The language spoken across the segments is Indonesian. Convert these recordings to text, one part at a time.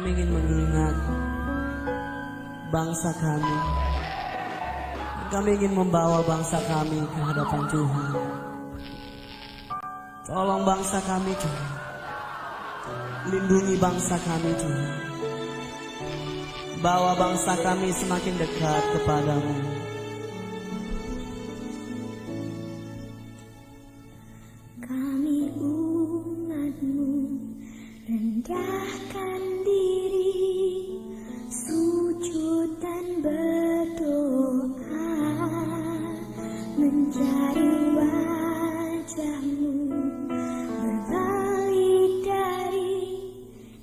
Kami ingin mengingat bangsa kami. Kami ingin membawa bangsa kami ke hadapan Tuhan. Tolong bangsa kami Tuhan. Lindungi bangsa kami Tuhan. Bawa bangsa kami semakin dekat kepadamu. Kami umat-Mu rendahkan diri, sujud dan berdoa, mencari wajah-Mu, berbalik dari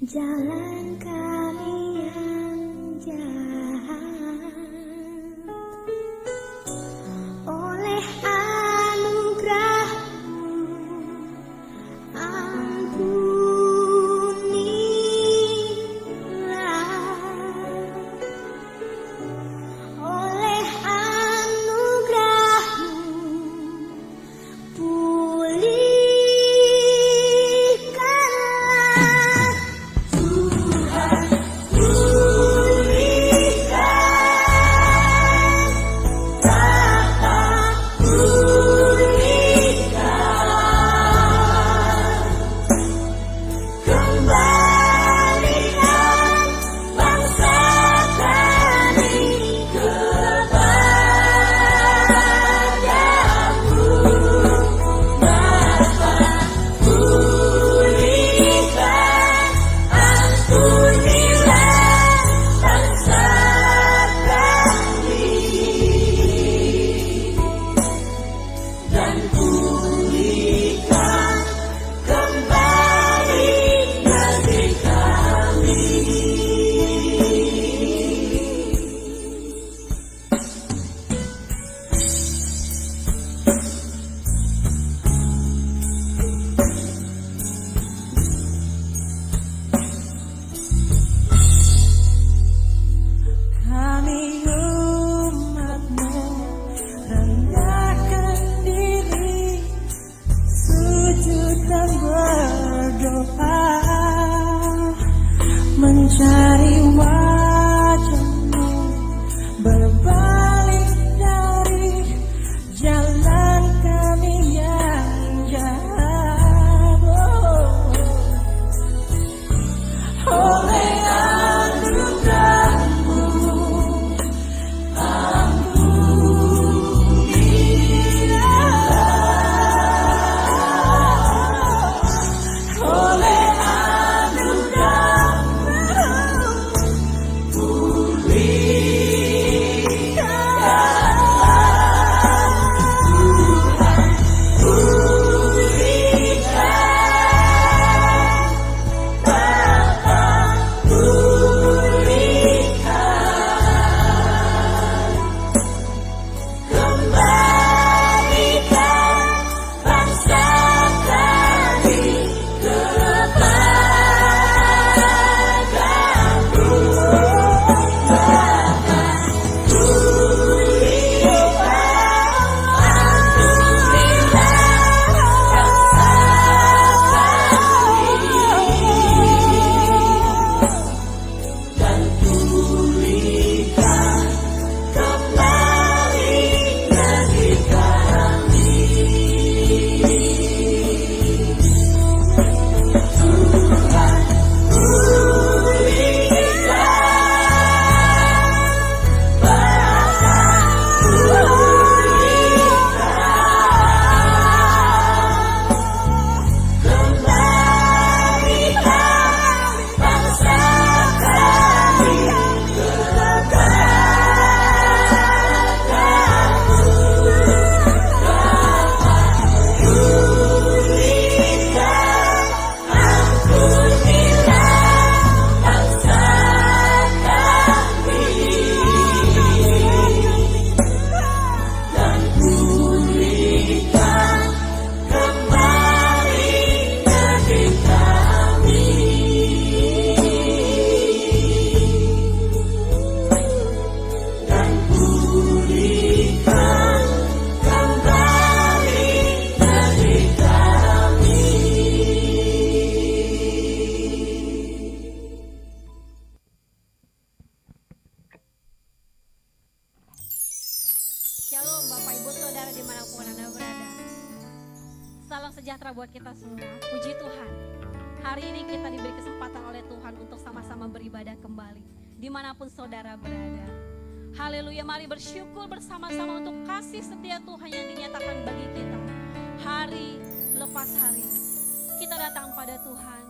jalan kami yang jahat. Oleh anugerah-Mu ampunilah, oleh anugerah-Mu pulihkanlah. Tuhan, pulihkan, Bapa, kembalikan bangsa kami kepadamu. Bapa, pulihkan, ampunilah bangsa kami, dan pulihkan kembali negeri kami. Kami umat-Mu rendahkan diri, sujud dan berdoa, mencari wajah-Mu, berbalik dari jalan kami yang jahat. Oleh anugerah-Mu ampunilah, oleh anugerah-Mu Bapak Ibu Saudara dimanapun Anda berada. Salam sejahtera buat kita semua. Puji Tuhan. Hari ini kita diberi kesempatan oleh Tuhan untuk sama-sama beribadah kembali dimanapun saudara berada. Haleluya, mari bersyukur bersama-sama untuk kasih setia Tuhan yang dinyatakan bagi kita. Hari lepas hari kita datang pada Tuhan.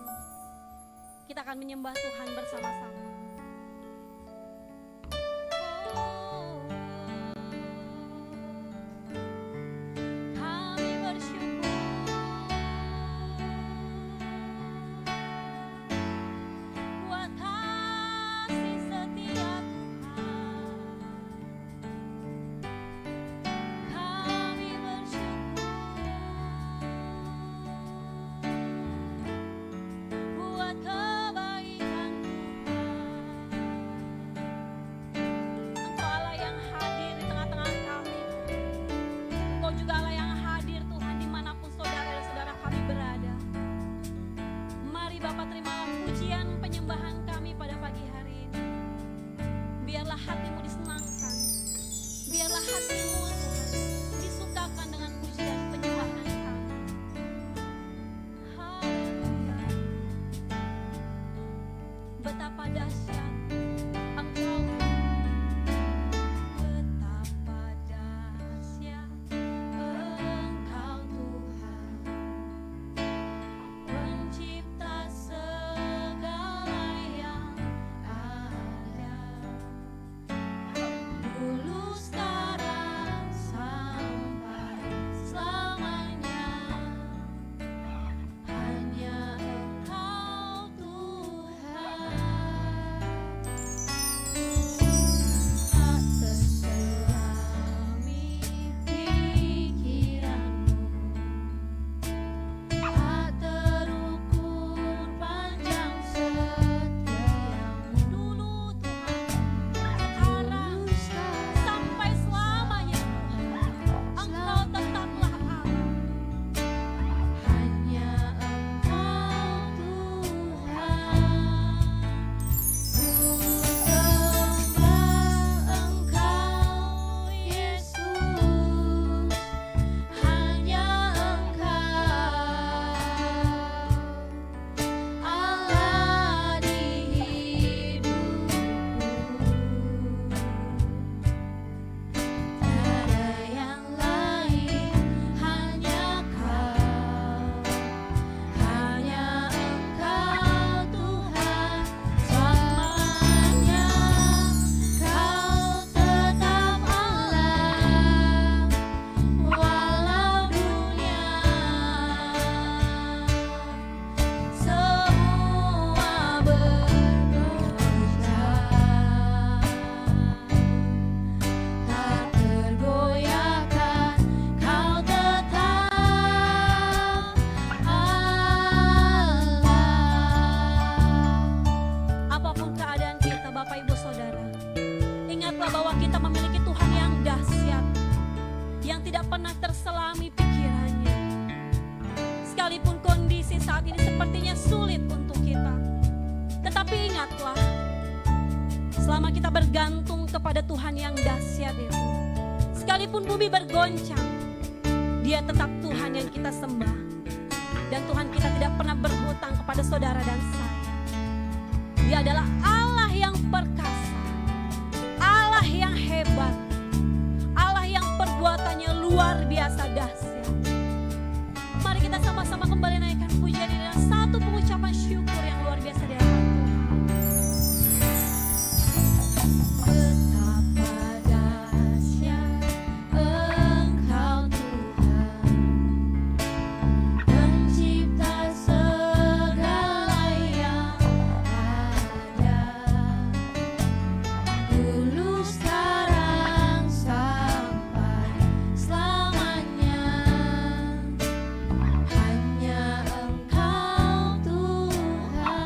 Kita akan menyembah Tuhan bersama-sama. Kami bersyukur buat kasih setia Tuhan. Kami bersyukur buat kebaikan Tuhan. Engkau Allah yang hadir di tengah-tengah kami. Engkau juga Allah yang hadir Tuhan dimanapun saudara dan saudara kami berada. Mari Bapa, terimalah pujian penyembahan kami pada pagi hari ini. Biarlah hatimu disenangkan. Biarlah hatimu Tuhan disukakan dengan pujian penyembahan kami. Haleluya. Betapa dahsyat Engkau. Betapa dahsyat Engkau Tuhan, pencipta segala yang ada. Dulu sekarang sampai selamanya, hanya Engkau Tuhan. Tak terselami pikiranmu, tak terukur panjang setiamu. Dulu Tuhan, sekarang sampai selamanya Tuhan, Engkau tetaplah Allah. Hanya Engkau Tuhan. Ku sembah Engkau Yesus, hanya Engkau Allah di hidupku. Tiada yang lain, hanya Kau, hanya Engkau Tuhan. Selamanya Kau tetap Allah, walau dunia semua bergoncang, tak tergoyahkan, Kau tetap Allah. Apapun keadaan kita Bapak Ibu Saudara, ingatlah bahwa kita memiliki Tuhan yang dahsyat, yang tidak pernah terselami pikirannya. Sekalipun kondisi saat ini sepertinya sulit untuk kita, tetapi ingatlah, selama kita bergantung kepada Tuhan yang dahsyat itu, sekalipun bumi bergoncang, Dia tetap Tuhan yang kita sembah. Dan Tuhan kita tidak pernah berhutang kepada saudara dan saya. Dia adalah Allah yang perkasa, Allah yang hebat, Allah yang perbuatannya luar biasa dahsyat. Mari kita sama-sama kembali naikkan pujian ini dengan satu pengucapan syukur yang luar biasa di hadapan Tuhan. Betapa dahsyat Engkau Tuhan, pencipta segala yang ada. Dulu sekarang sampai selamanya, hanya Engkau Tuhan.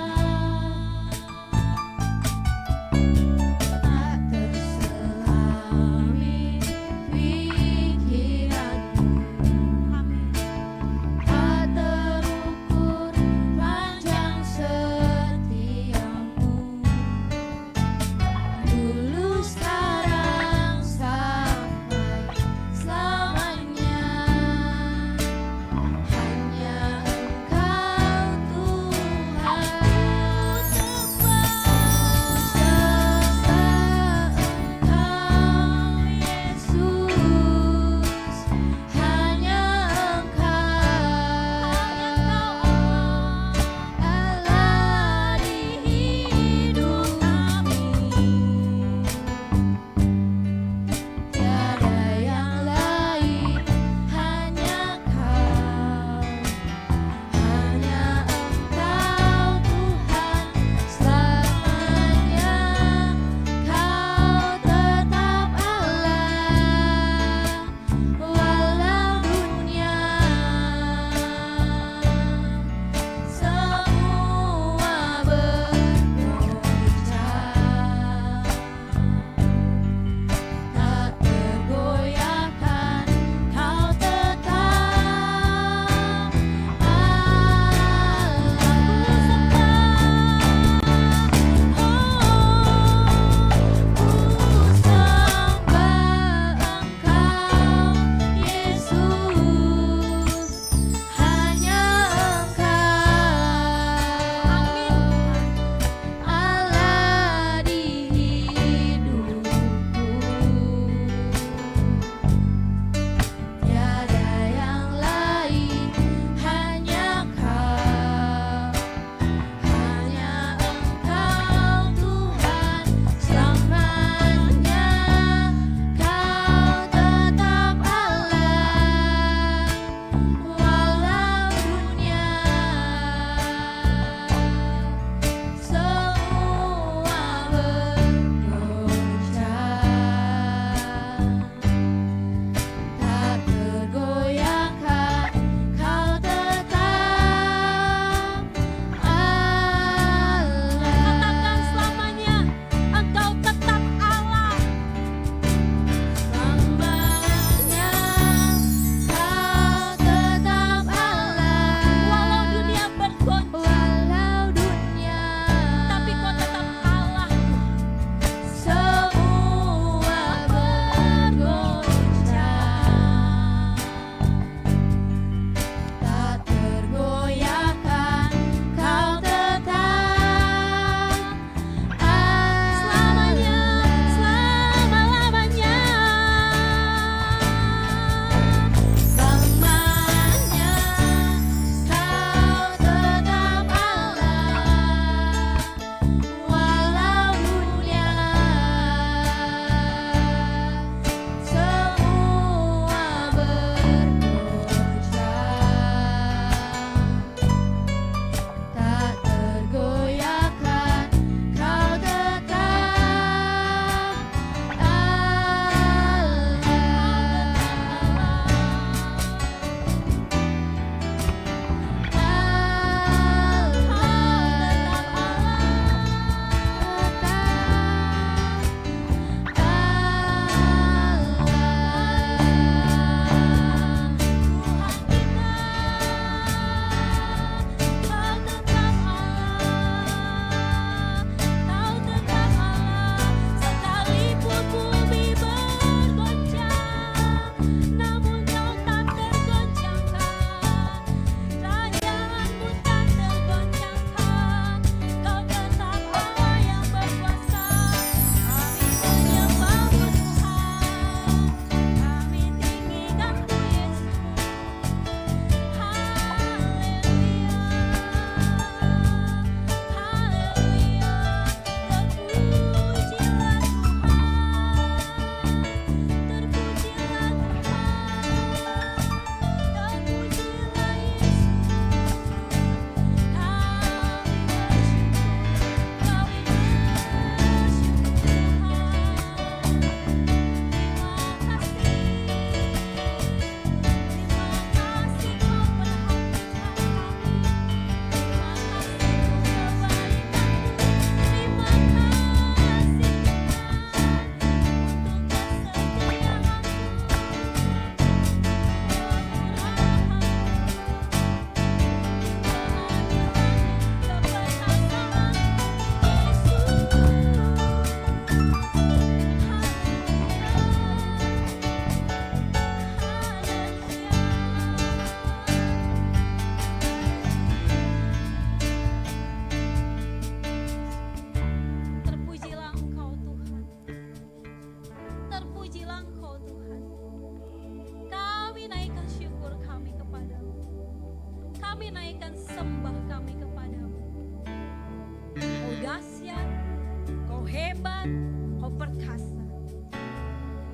Tuhan, Kau perkasa.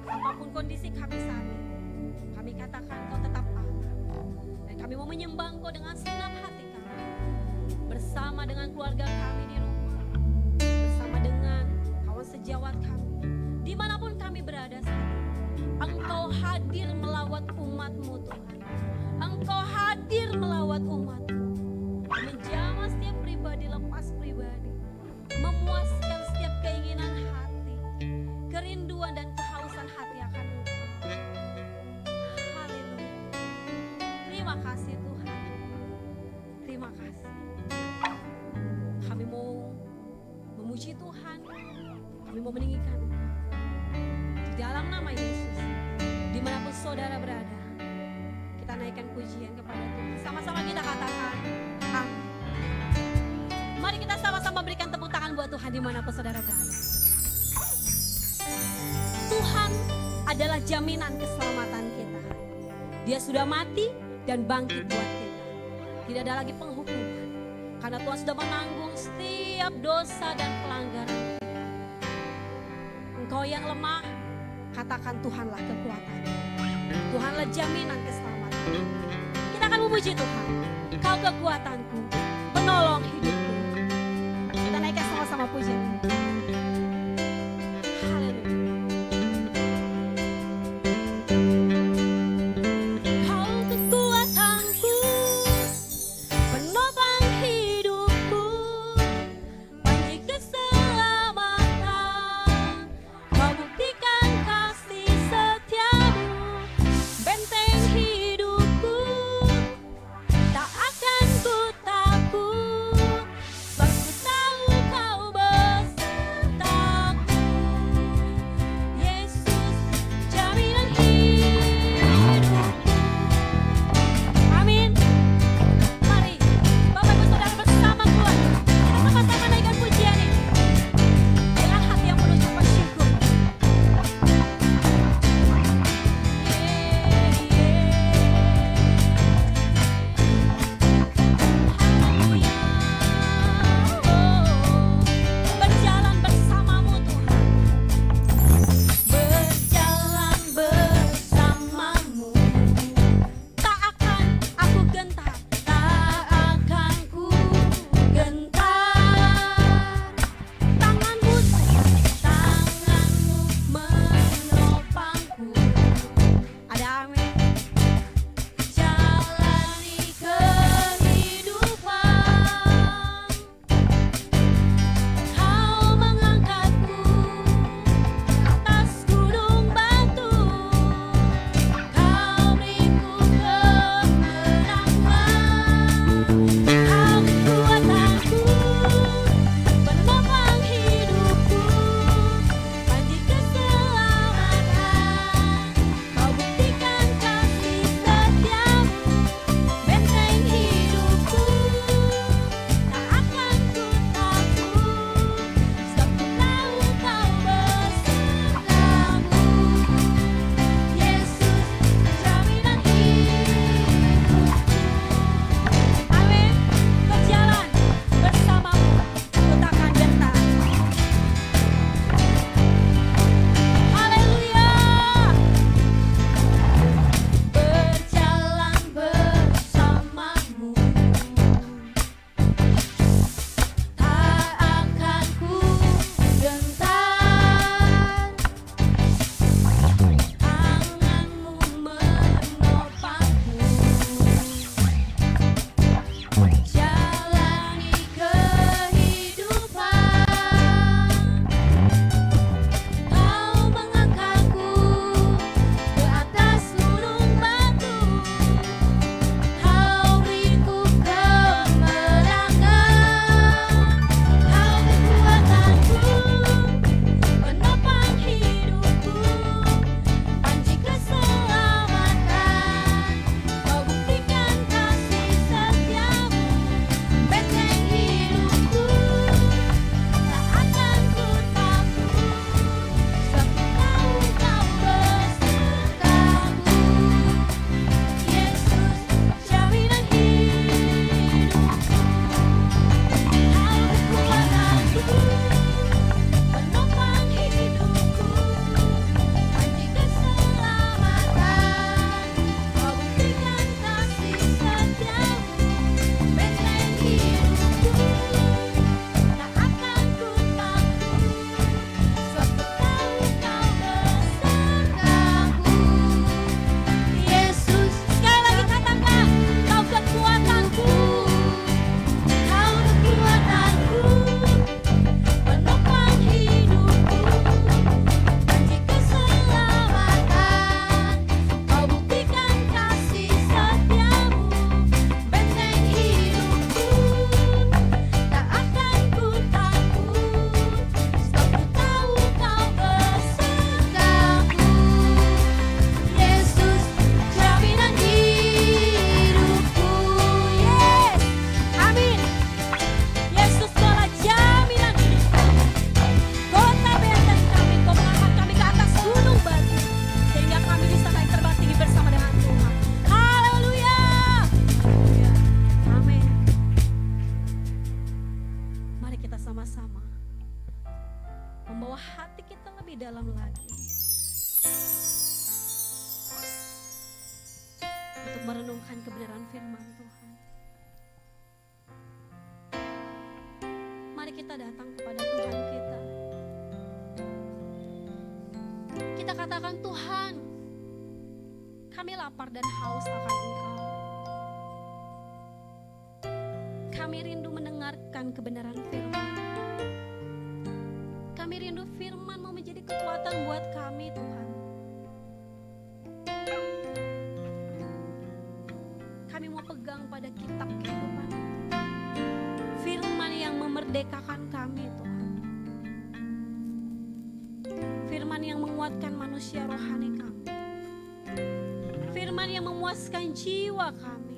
Apapun kondisi kami saat ini, kami katakan Kau tetap Allah. Dan kami mau menyembah Kau dengan segenap hati kami. Bersama dengan keluarga kami di rumah, bersama dengan kawan sejawat kami, dimanapun kami berada saat ini. Engkau hadir melawat umat-Mu Tuhan. Engkau hadir melawat umat-Mu, menjamah setiap pribadi lepas pribadi, memuaskan setiap keinginan hati, kerinduan dan kehausan hati akan Engkau. Haleluya. Terima kasih Tuhan. Terima kasih. Kami mau memuji Tuhan. Kami mau meninggikan Engkau. Di dalam nama Yesus, dimanapun saudara berada, kita naikkan pujian kepada Tuhan. Sama-sama kita katakan amin. Mari kita sama-sama berikan tepuk tangan buat Tuhan dimanapun saudara berada. Tuhan adalah jaminan keselamatan kita. Dia sudah mati dan bangkit buat kita. Tidak ada lagi penghukuman, karena Tuhan sudah menanggung setiap dosa dan pelanggaran kita. Engkau yang lemah, katakan Tuhanlah kekuatan. Tuhanlah jaminan keselamatan. Kita akan memuji Tuhan. Kau kekuatanku, penolong hidupku. Kita naikkan sama-sama pujian. Haleluya. Kau kekuatanku, penopang hidupku, panji keselamatan. Kau buktikan kasih setiamu, benteng hidupku. Tak akan ku takut, sebab ku tahu Kau bersama. membawa hati kita lebih dalam lagi untuk merenungkan kebenaran firman Tuhan. Mari kita datang kepada Tuhan kita. Kita katakan, Tuhan, kami lapar dan haus akan Engkau. Kami rindu mendengarkan kebenaran firman. Kami rindu firman mau menjadi kekuatan buat kami, Tuhan. Kami mau pegang pada kitab kehidupan, firman yang memerdekakan kami, Tuhan. Firman yang menguatkan manusia rohani kami. Firman yang memuaskan jiwa kami.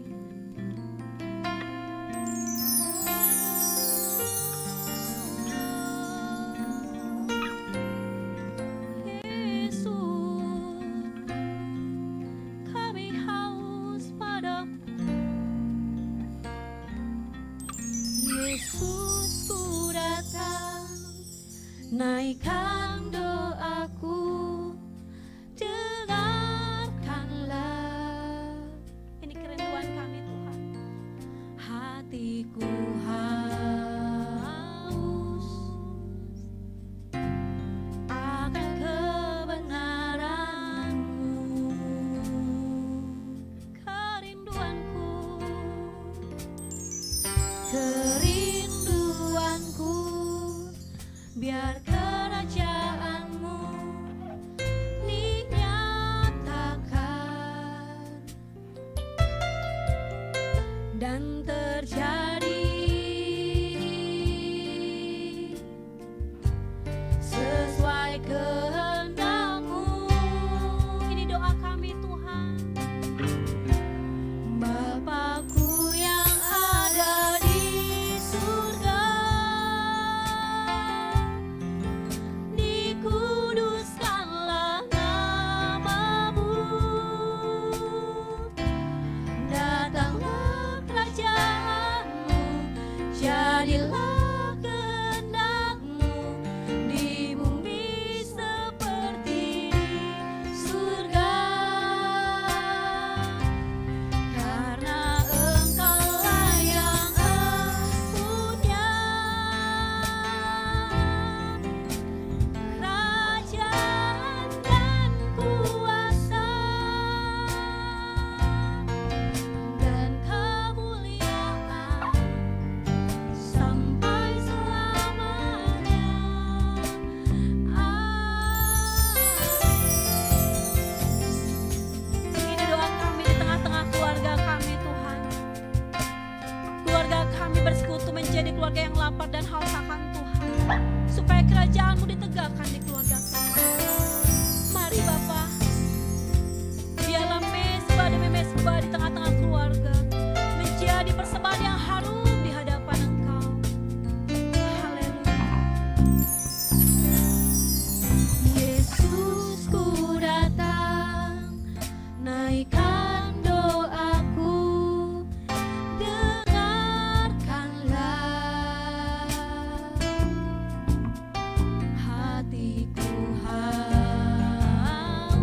Naikkan doaku, dengarkanlah. Ini kerinduan kami, Tuhan. Hatiku haus akan kebenaran-Mu. Kerinduanku, biar kerajaan-Mu dinyatakan dan terjadi sesuai kehendak-Mu. Ini doa kami, Tuhan. Bapakku yang ada di surga, dikuduskanlah nama-Mu. Datanglah kerajaan-Mu, jadilah kehendak-Mu di bumi seperti di surga. Karena Engkaulah yang punya kerajaan dan kuasa dan kemuliaan sampai selamanya. Ini doa kami di tengah-tengah keluarga kami, Tuhan. Keluarga kami bersekutu menjadi keluarga yang lapar dan haus akan Tuhan, supaya kerajaan-Mu ditegakkan di keluarga kami. Mari Bapa, biarlah mesbah demi mesbah di tengah-tengah keluarga menjadi persembahan yang harum di hadapan Engkau. Haleluya. Yesus, ku datang, naikkan doaku, dengarkanlah. Hatiku haus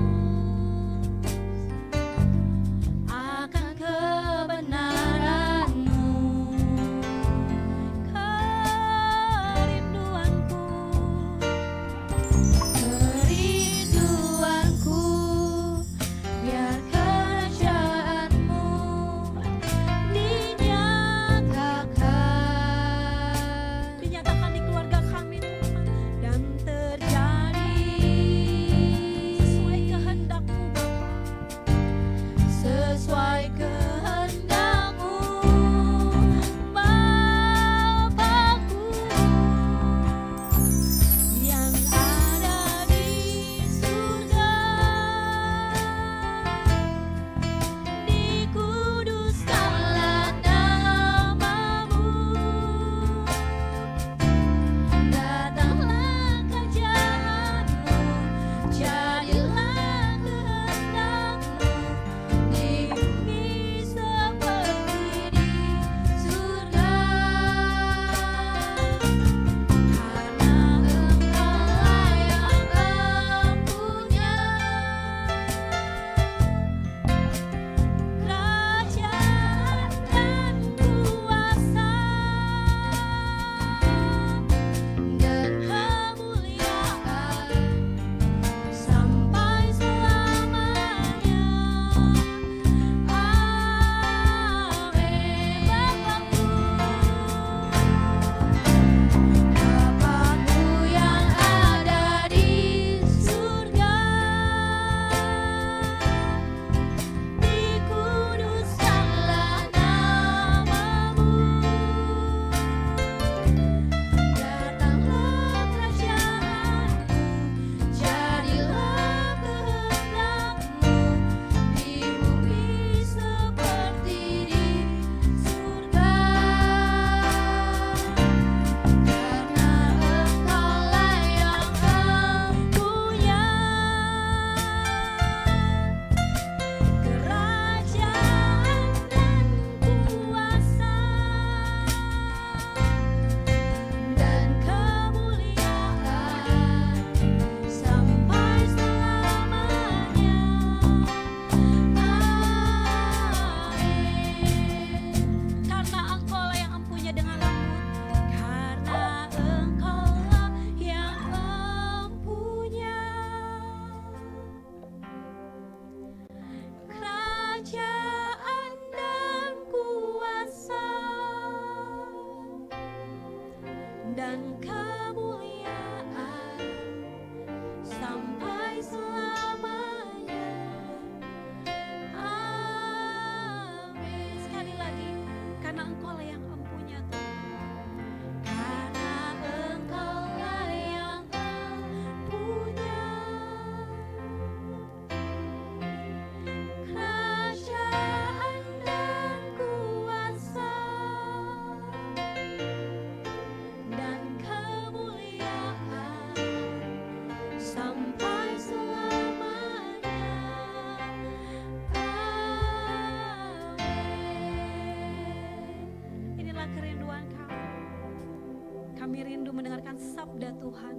untuk mendengarkan sabda Tuhan.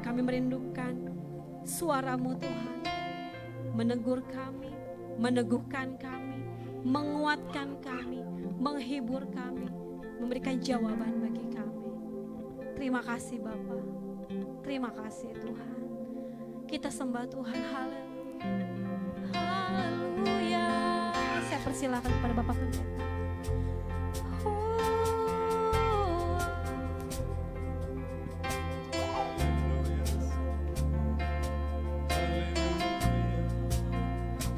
Kami merindukan suara-Mu Tuhan, menegur kami, meneguhkan kami, menguatkan kami, menghibur kami, memberikan jawaban bagi kami. Terima kasih Bapa, terima kasih Tuhan. Kita sembah Tuhan, haleluya, haleluya. Saya persilakan kepada Bapak Pendeta.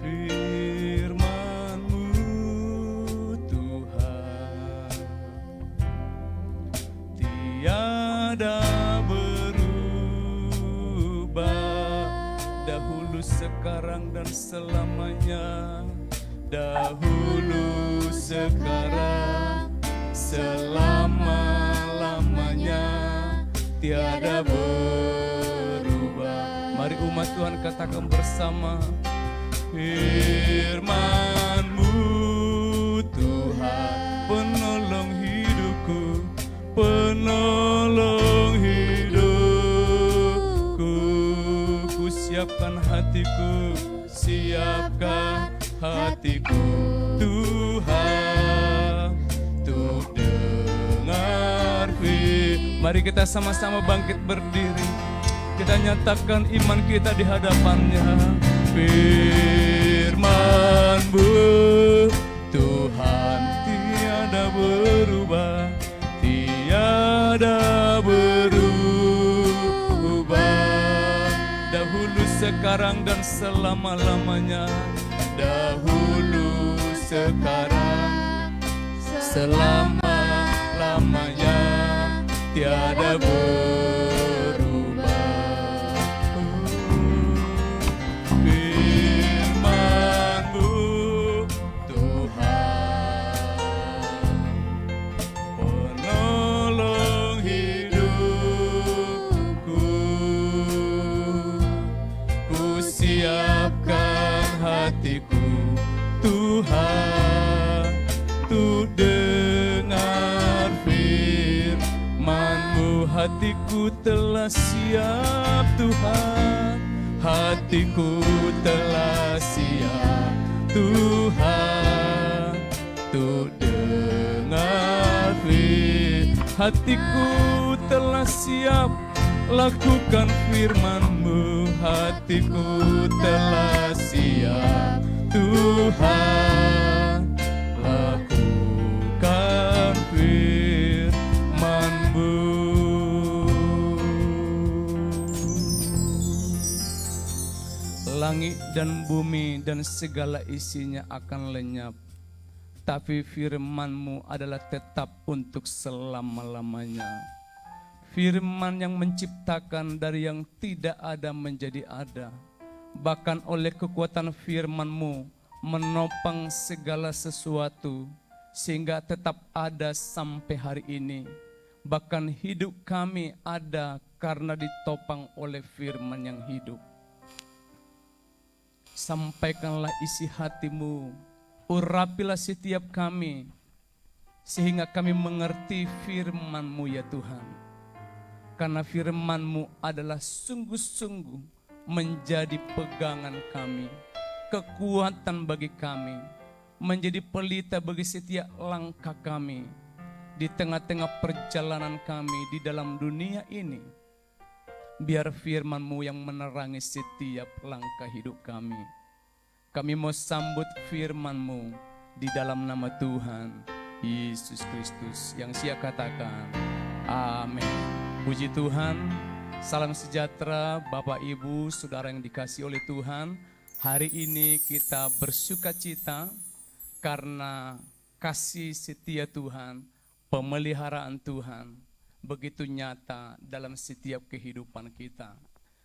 Firman-Mu Tuhan tiada berubah, dahulu, sekarang, dan selamanya. Dahulu, sekarang, selama-lamanya, tiada berubah. Mari umat Tuhan katakan bersama. Firman-Mu Tuhan, penolong hidupku, penolong hidupku. Ku siapkan hatiku, siapkan hatiku, Tuhan, untuk dengar firman. Mari kita sama-sama bangkit berdiri. Kita nyatakan iman kita di hadapannya. Firman-Mu Tuhan tiada berubah, tiada berubah. Dahulu, sekarang, dan selama-lamanya. Dahulu, sekarang, selama-lamanya, tiada berubah. Firman-Mu Tuhan, penolong hidupku. Ku siapkan hatiku, Tuhan, untuk dengar firman-Mu. Hatiku telah siap Tuhan, hatiku telah siap Tuhan, untuk dengar firman. Hatiku telah siap lakukan firman-Mu. Hatiku telah siap Tuhan, lakukan firman-Mu. Langit dan bumi dan segala isinya akan lenyap, tapi firman-Mu adalah tetap untuk selama-lamanya. Firman yang menciptakan dari yang tidak ada menjadi ada. Bahkan oleh kekuatan firman-Mu menopang segala sesuatu, sehingga tetap ada sampai hari ini. Bahkan hidup kami ada karena ditopang oleh firman yang hidup. Sampaikanlah isi hati-Mu, urapilah setiap kami, sehingga kami mengerti firman-Mu ya Tuhan. Karena firman-Mu adalah sungguh-sungguh menjadi pegangan kami, kekuatan bagi kami, menjadi pelita bagi setiap langkah kami, di tengah-tengah perjalanan kami di dalam dunia ini. Biar firman-Mu yang menerangi setiap langkah hidup kami. Kami mau sambut firman-Mu di dalam nama Tuhan Yesus Kristus yang Sia katakan amin. Puji Tuhan. Salam sejahtera Bapak Ibu Saudara yang dikasihi oleh Tuhan. Hari ini kita bersuka cita karena kasih setia Tuhan, pemeliharaan Tuhan begitu nyata dalam setiap kehidupan kita.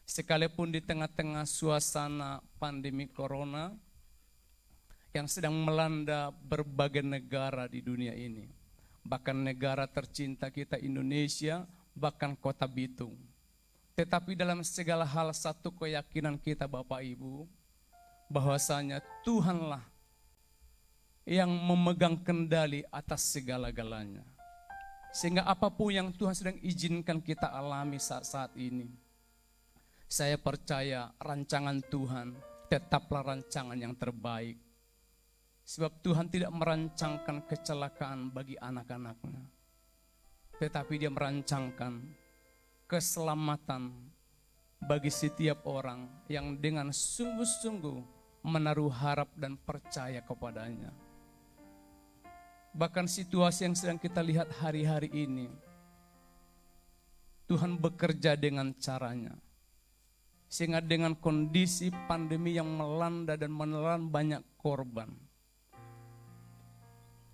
Sekalipun di tengah-tengah suasana pandemi corona yang sedang melanda berbagai negara di dunia ini, bahkan negara tercinta kita Indonesia, bahkan kota Bitung. Tetapi dalam segala hal satu keyakinan kita Bapak Ibu, bahwasanya Tuhanlah yang memegang kendali atas segala-galanya. Sehingga apapun yang Tuhan sedang izinkan kita alami saat-saat ini, saya percaya rancangan Tuhan tetaplah rancangan yang terbaik. Sebab Tuhan tidak merancangkan kecelakaan bagi anak-anaknya, tetapi Dia merancangkan keselamatan bagi setiap orang yang dengan sungguh-sungguh menaruh harap dan percaya kepadanya. Bahkan situasi yang sedang kita lihat hari-hari ini, Tuhan bekerja dengan caranya. Sehingga dengan kondisi pandemi yang melanda dan menelan banyak korban,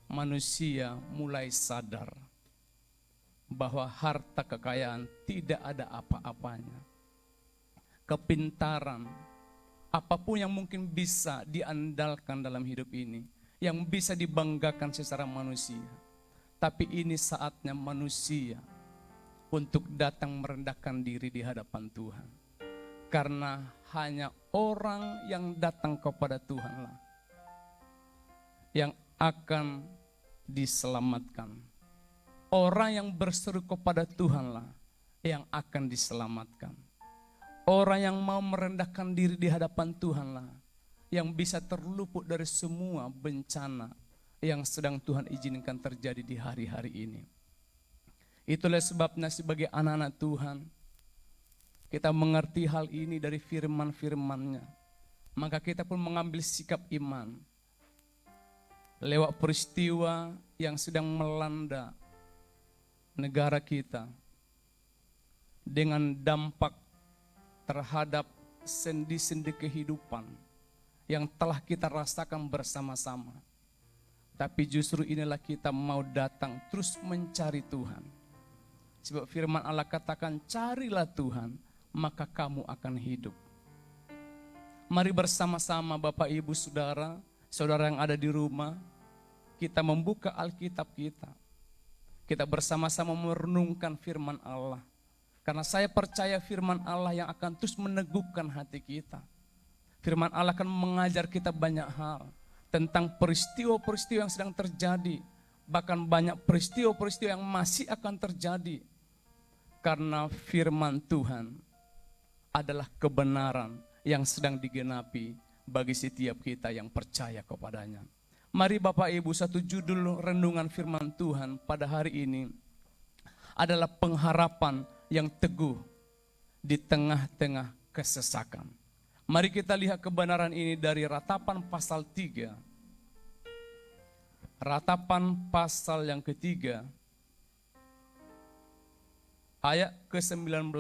manusia mulai sadar bahwa harta kekayaan tidak ada apa-apanya. Kepintaran, apapun yang mungkin bisa diandalkan dalam hidup ini, yang bisa dibanggakan secara manusia. Tapi ini saatnya manusia untuk datang merendahkan diri di hadapan Tuhan. Karena hanya orang yang datang kepada Tuhanlah yang akan diselamatkan. Orang yang berseru kepada Tuhanlah yang akan diselamatkan. Orang yang mau merendahkan diri di hadapan Tuhanlah yang bisa terluput dari semua bencana yang sedang Tuhan izinkan terjadi di hari-hari ini. Itulah sebabnya sebagai anak-anak Tuhan, kita mengerti hal ini dari firman-firman-Nya. Maka kita pun mengambil sikap iman lewat peristiwa yang sedang melanda negara kita dengan dampak terhadap sendi-sendi kehidupan yang telah kita rasakan bersama-sama. Tapi justru inilah kita mau datang terus mencari Tuhan. Sebab firman Allah katakan, carilah Tuhan, maka kamu akan hidup. Mari bersama-sama Bapak Ibu Saudara, saudara yang ada di rumah, kita membuka Alkitab kita. Kita bersama-sama merenungkan firman Allah. Karena saya percaya firman Allah yang akan terus meneguhkan hati kita. Firman Allah akan mengajar kita banyak hal tentang peristiwa-peristiwa yang sedang terjadi. Bahkan banyak peristiwa-peristiwa yang masih akan terjadi. Karena firman Tuhan adalah kebenaran yang sedang digenapi bagi setiap kita yang percaya kepadanya. Mari Bapak Ibu, satu judul renungan firman Tuhan pada hari ini adalah pengharapan yang teguh di tengah-tengah kesesakan. Mari kita lihat kebenaran ini dari Ratapan pasal 3. Ratapan pasal yang ketiga, ayat ke-19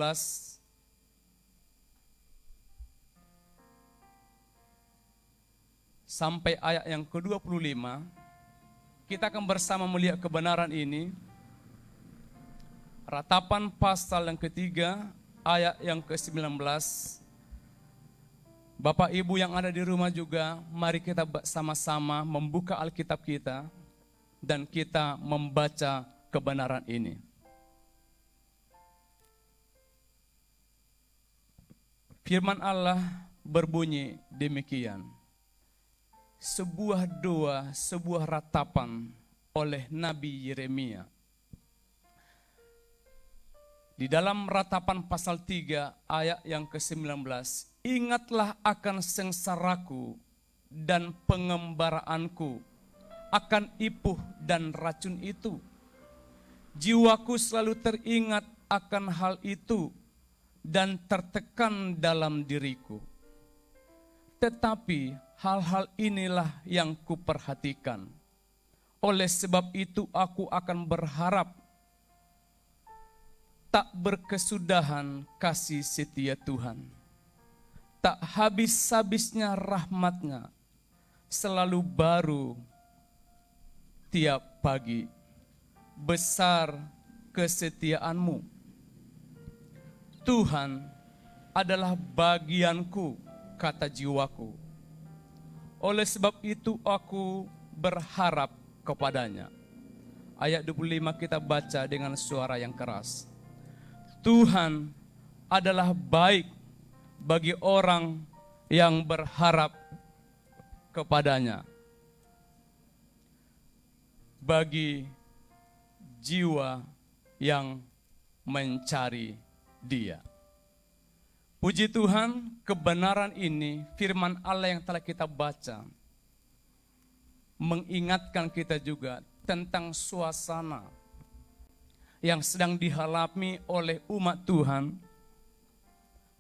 sampai ayat yang ke-25, kita akan bersama melihat kebenaran ini. Ratapan pasal yang ketiga, ayat yang ke-19. Bapak Ibu yang ada di rumah juga, mari kita sama-sama membuka Alkitab kita dan kita membaca kebenaran ini. Firman Allah berbunyi demikian. Sebuah doa, sebuah ratapan oleh Nabi Yeremia. Di dalam Ratapan pasal 3 ayat yang ke-19, ingatlah akan sengsaraku dan pengembaraanku, akan ipuh dan racun itu. Jiwaku selalu teringat akan hal itu dan tertekan dalam diriku. Tetapi hal-hal inilah yang kuperhatikan. Oleh sebab itu aku akan berharap tak berkesudahan kasih setia Tuhan. Tak habis-habisnya rahmat-Nya, selalu baru tiap pagi. Besar kesetiaan-Mu. Tuhan adalah bagianku, kata jiwaku. Oleh sebab itu aku berharap kepadanya. Ayat 25 kita baca dengan suara yang keras. Tuhan adalah baik bagi orang yang berharap kepadanya. Bagi jiwa yang mencari Dia. Puji Tuhan, kebenaran ini, firman Allah yang telah kita baca, mengingatkan kita juga tentang suasana yang sedang dialami oleh umat Tuhan,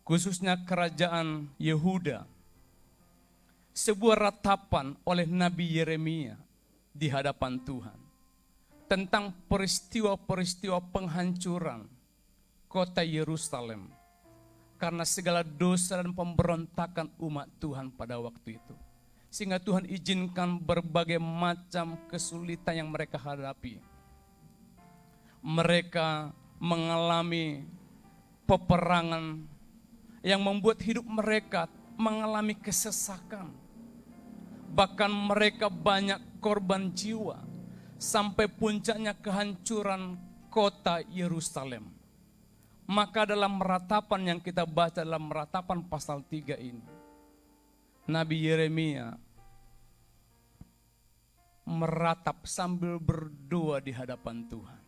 khususnya kerajaan Yehuda. Sebuah ratapan oleh Nabi Yeremia di hadapan Tuhan tentang peristiwa-peristiwa penghancuran kota Yerusalem karena segala dosa dan pemberontakan umat Tuhan pada waktu itu. Sehingga Tuhan izinkan berbagai macam kesulitan yang mereka hadapi. Mereka mengalami peperangan yang membuat hidup mereka mengalami kesesakan. Bahkan mereka banyak korban jiwa sampai puncaknya kehancuran kota Yerusalem. Maka dalam ratapan yang kita baca dalam ratapan pasal 3 ini, Nabi Yeremia meratap sambil berdoa di hadapan Tuhan.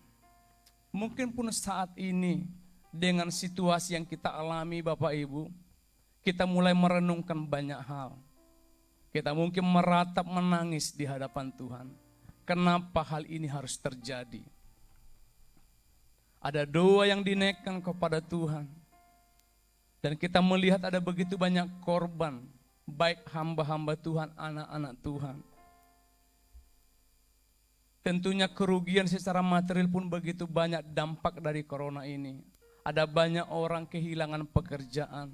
Mungkin pun saat ini dengan situasi yang kita alami Bapak Ibu, kita mulai merenungkan banyak hal. Kita mungkin meratap menangis di hadapan Tuhan. Kenapa hal ini harus terjadi? Ada doa yang dinaikkan kepada Tuhan. Dan kita melihat ada begitu banyak korban, baik hamba-hamba Tuhan, anak-anak Tuhan. Tentunya kerugian secara material pun begitu banyak dampak dari corona ini. Ada banyak orang kehilangan pekerjaan.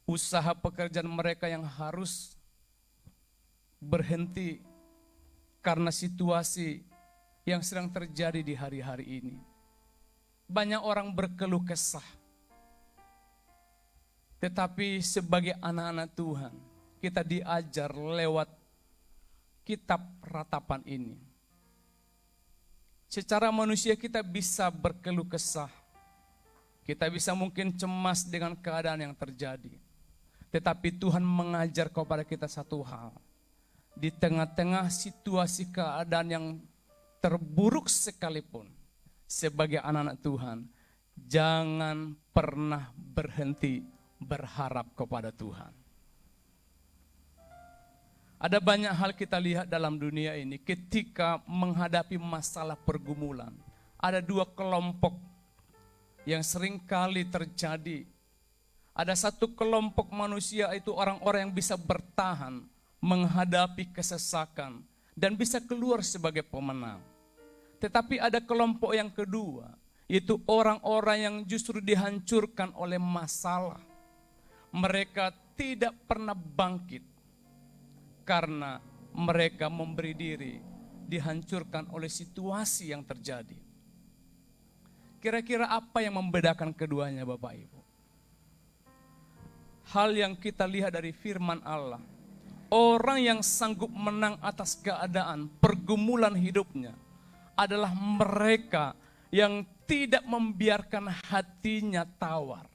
Usaha pekerjaan mereka yang harus berhenti karena situasi yang sedang terjadi di hari-hari ini. Banyak orang berkeluh kesah. Tetapi sebagai anak-anak Tuhan, kita diajar lewat kitab ratapan ini. Secara manusia kita bisa berkeluh kesah. Kita bisa mungkin cemas dengan keadaan yang terjadi. Tetapi Tuhan mengajar kepada kita satu hal. Di tengah-tengah situasi keadaan yang terburuk sekalipun, sebagai anak-anak Tuhan, jangan pernah berhenti berharap kepada Tuhan. Ada banyak hal kita lihat dalam dunia ini ketika menghadapi masalah pergumulan. Ada dua kelompok yang sering kali terjadi. Ada satu kelompok manusia itu orang-orang yang bisa bertahan menghadapi kesesakan dan bisa keluar sebagai pemenang. Tetapi ada kelompok yang kedua, yaitu orang-orang yang justru dihancurkan oleh masalah. Mereka tidak pernah bangkit karena mereka memberi diri dihancurkan oleh situasi yang terjadi. Kira-kira apa yang membedakan keduanya Bapak Ibu? Hal yang kita lihat dari firman Allah, orang yang sanggup menang atas keadaan pergumulan hidupnya adalah mereka yang tidak membiarkan hatinya tawar.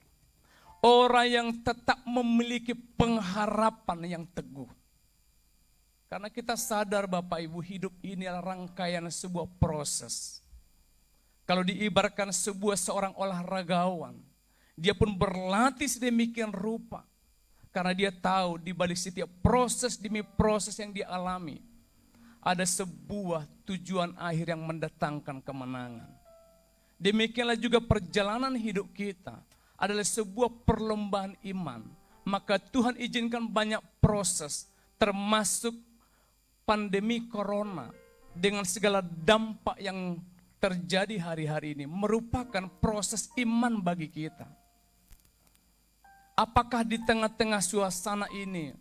Orang yang tetap memiliki pengharapan yang teguh. Karena kita sadar Bapak Ibu, hidup ini adalah rangkaian sebuah proses. Kalau diibaratkan seorang olahragawan, dia pun berlatih sedemikian rupa. Karena dia tahu di balik setiap proses demi proses yang dia alami, ada sebuah tujuan akhir yang mendatangkan kemenangan. Demikianlah juga perjalanan hidup kita adalah sebuah perlombaan iman. Maka Tuhan izinkan banyak proses, termasuk pandemi corona dengan segala dampak yang terjadi hari-hari ini merupakan proses iman bagi kita. Apakah di tengah-tengah suasana ini,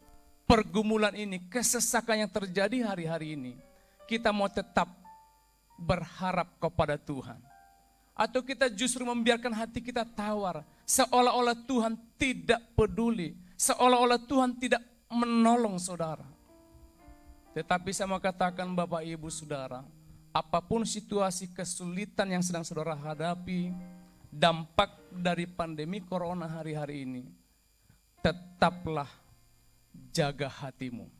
pergumulan ini, kesesakan yang terjadi hari-hari ini, kita mau tetap berharap kepada Tuhan? Atau kita justru membiarkan hati kita tawar, seolah-olah Tuhan tidak peduli, seolah-olah Tuhan tidak menolong saudara. Tetapi saya mau katakan Bapak Ibu Saudara, apapun situasi kesulitan yang sedang saudara hadapi, dampak dari pandemi corona hari-hari ini, tetaplah jaga hatimu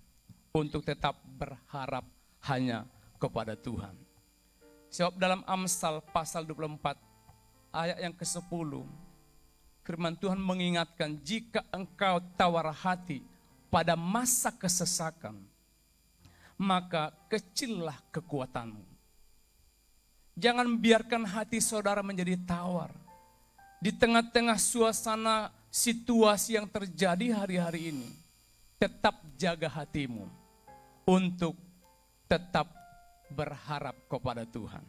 untuk tetap berharap hanya kepada Tuhan. Sebab dalam Amsal pasal 24 ayat yang ke-10, firman Tuhan mengingatkan, jika engkau tawar hati pada masa kesesakan, maka kecillah kekuatanmu. Jangan biarkan hati saudara menjadi tawar. Di tengah-tengah suasana situasi yang terjadi hari-hari ini, tetap jaga hatimu untuk tetap berharap kepada Tuhan.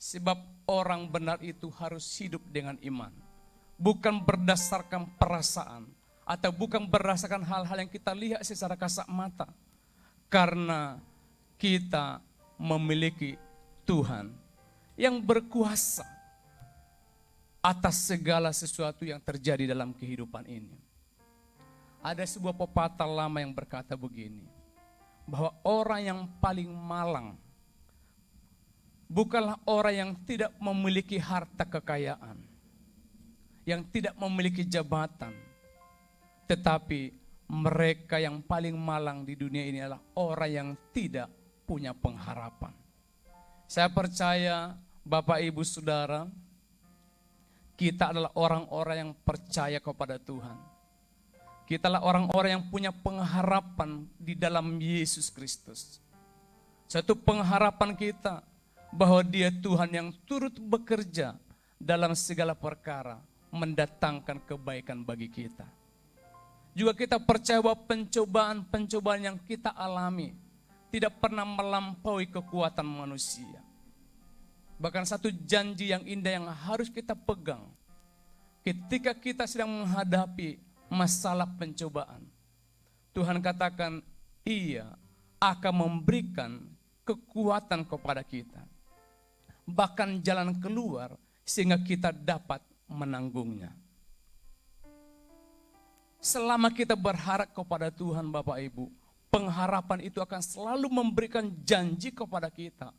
Sebab orang benar itu harus hidup dengan iman. Bukan berdasarkan perasaan atau bukan berdasarkan hal-hal yang kita lihat secara kasat mata. Karena kita memiliki Tuhan yang berkuasa atas segala sesuatu yang terjadi dalam kehidupan ini. Ada sebuah pepatah lama yang berkata begini, bahwa orang yang paling malang bukanlah orang yang tidak memiliki harta kekayaan, yang tidak memiliki jabatan, tetapi mereka yang paling malang di dunia ini adalah orang yang tidak punya pengharapan. Saya percaya Bapak Ibu Saudara, kita adalah orang-orang yang percaya kepada Tuhan. Kita adalah orang-orang yang punya pengharapan di dalam Yesus Kristus. Satu pengharapan kita bahwa Dia Tuhan yang turut bekerja dalam segala perkara, mendatangkan kebaikan bagi kita. Juga kita percaya bahwa pencobaan-pencobaan yang kita alami tidak pernah melampaui kekuatan manusia. Bahkan satu janji yang indah yang harus kita pegang ketika kita sedang menghadapi masalah pencobaan. Tuhan katakan, Ia akan memberikan kekuatan kepada kita. Bahkan jalan keluar sehingga kita dapat menanggungnya. Selama kita berharap kepada Tuhan Bapak Ibu, pengharapan itu akan selalu memberikan janji kepada kita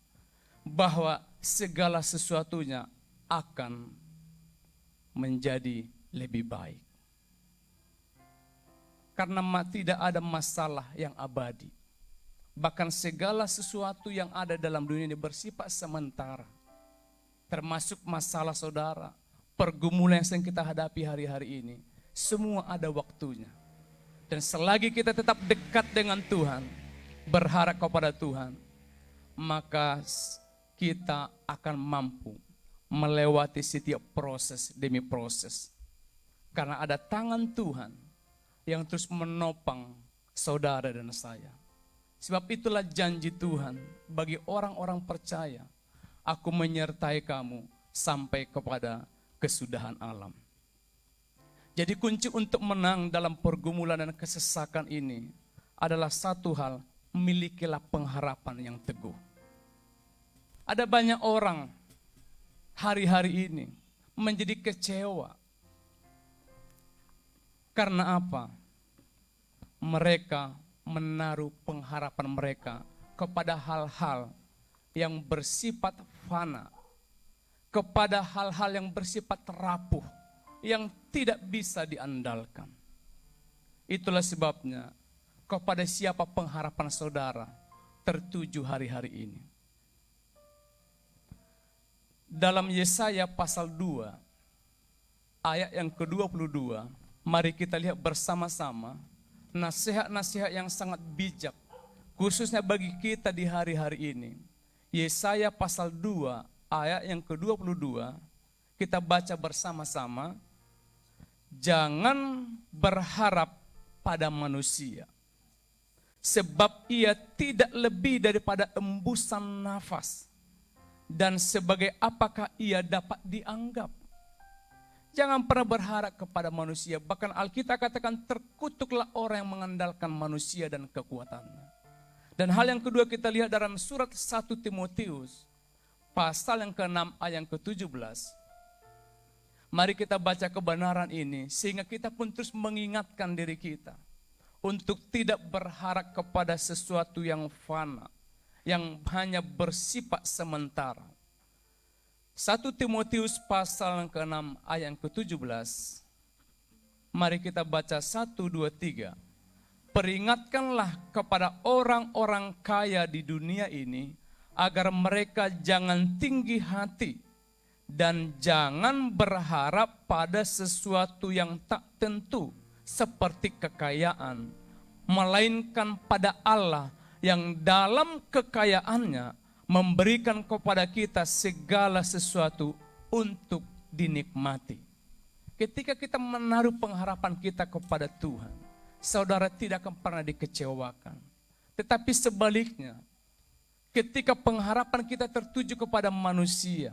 bahwa segala sesuatunya akan menjadi lebih baik. Karena tidak ada masalah yang abadi. Bahkan segala sesuatu yang ada dalam dunia ini bersifat sementara. Termasuk masalah saudara, pergumulan yang sedang kita hadapi hari-hari ini. Semua ada waktunya. Dan selagi kita tetap dekat dengan Tuhan, berharap kepada Tuhan, maka kita akan mampu melewati setiap proses demi proses. Karena ada tangan Tuhan yang terus menopang saudara dan saya. Sebab itulah janji Tuhan bagi orang-orang percaya. Aku menyertai kamu sampai kepada kesudahan alam. Jadi kunci untuk menang dalam pergumulan dan kesesakan ini adalah satu hal, milikilah pengharapan yang teguh. Ada banyak orang hari-hari ini menjadi kecewa. Karena apa? Mereka menaruh pengharapan mereka kepada hal-hal yang bersifat fana, kepada hal-hal yang bersifat rapuh, yang tidak bisa diandalkan. Itulah sebabnya kepada siapa pengharapan saudara tertuju hari-hari ini. Dalam Yesaya pasal 2 ayat yang ke-22, mari kita lihat bersama-sama nasihat-nasihat yang sangat bijak, khususnya bagi kita di hari-hari ini. Yesaya pasal 2 ayat yang ke-22, kita baca bersama-sama. Jangan berharap pada manusia, sebab ia tidak lebih daripada embusan nafas, dan sebagai apakah ia dapat dianggap. Jangan pernah berharap kepada manusia. Bahkan Alkitab katakan terkutuklah orang yang mengandalkan manusia dan kekuatannya. Dan hal yang kedua kita lihat dalam surat 1 Timotius pasal yang ke-6 ayat yang ke-17. Mari kita baca kebenaran ini sehingga kita pun terus mengingatkan diri kita untuk tidak berharap kepada sesuatu yang fana, yang hanya bersifat sementara. 1 Timotius pasal yang ke-6 ayat yang ke-17. Mari kita baca 1, 2, 3. Peringatkanlah kepada orang-orang kaya di dunia ini agar mereka jangan tinggi hati dan jangan berharap pada sesuatu yang tak tentu seperti kekayaan, melainkan pada Allah yang dalam kekayaannya memberikan kepada kita segala sesuatu untuk dinikmati. Ketika kita menaruh pengharapan kita kepada Tuhan, saudara tidak akan pernah dikecewakan. Tetapi sebaliknya, ketika pengharapan kita tertuju kepada manusia,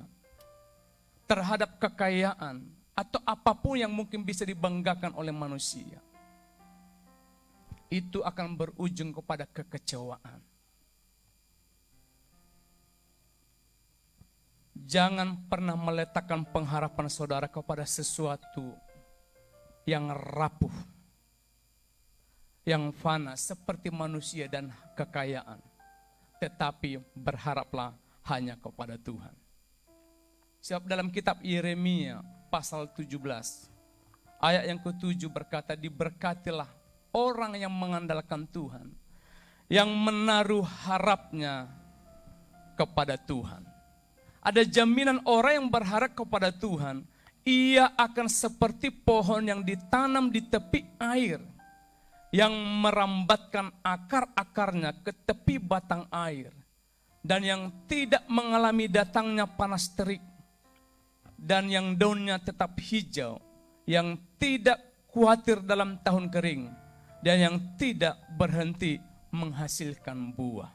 terhadap kekayaan, atau apapun yang mungkin bisa dibanggakan oleh manusia, itu akan berujung kepada kekecewaan. Jangan pernah meletakkan pengharapan saudara kepada sesuatu yang rapuh, yang fana seperti manusia dan kekayaan. Tetapi berharaplah hanya kepada Tuhan. Sebab dalam kitab Yeremia pasal 17 ayat yang ke-7 berkata, diberkatilah orang yang mengandalkan Tuhan, yang menaruh harapnya kepada Tuhan. Ada jaminan orang yang berharap kepada Tuhan, ia akan seperti pohon yang ditanam di tepi air, yang merambatkan akar-akarnya ke tepi batang air, dan yang tidak mengalami datangnya panas terik, dan yang daunnya tetap hijau, yang tidak khawatir dalam tahun kering, dan yang tidak berhenti menghasilkan buah.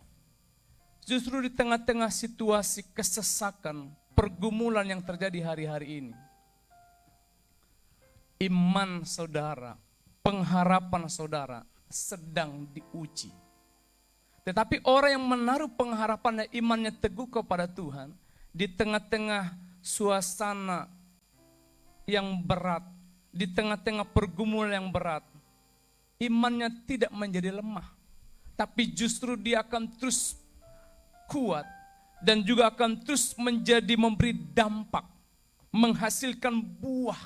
Justru di tengah-tengah situasi kesesakan, pergumulan yang terjadi hari-hari ini, iman saudara, pengharapan saudara sedang diuji. Tetapi orang yang menaruh pengharapannya, imannya teguh kepada Tuhan, di tengah-tengah suasana yang berat, di tengah-tengah pergumulan yang berat, imannya tidak menjadi lemah, tapi justru dia akan terus kuat dan juga akan terus memberi dampak, menghasilkan buah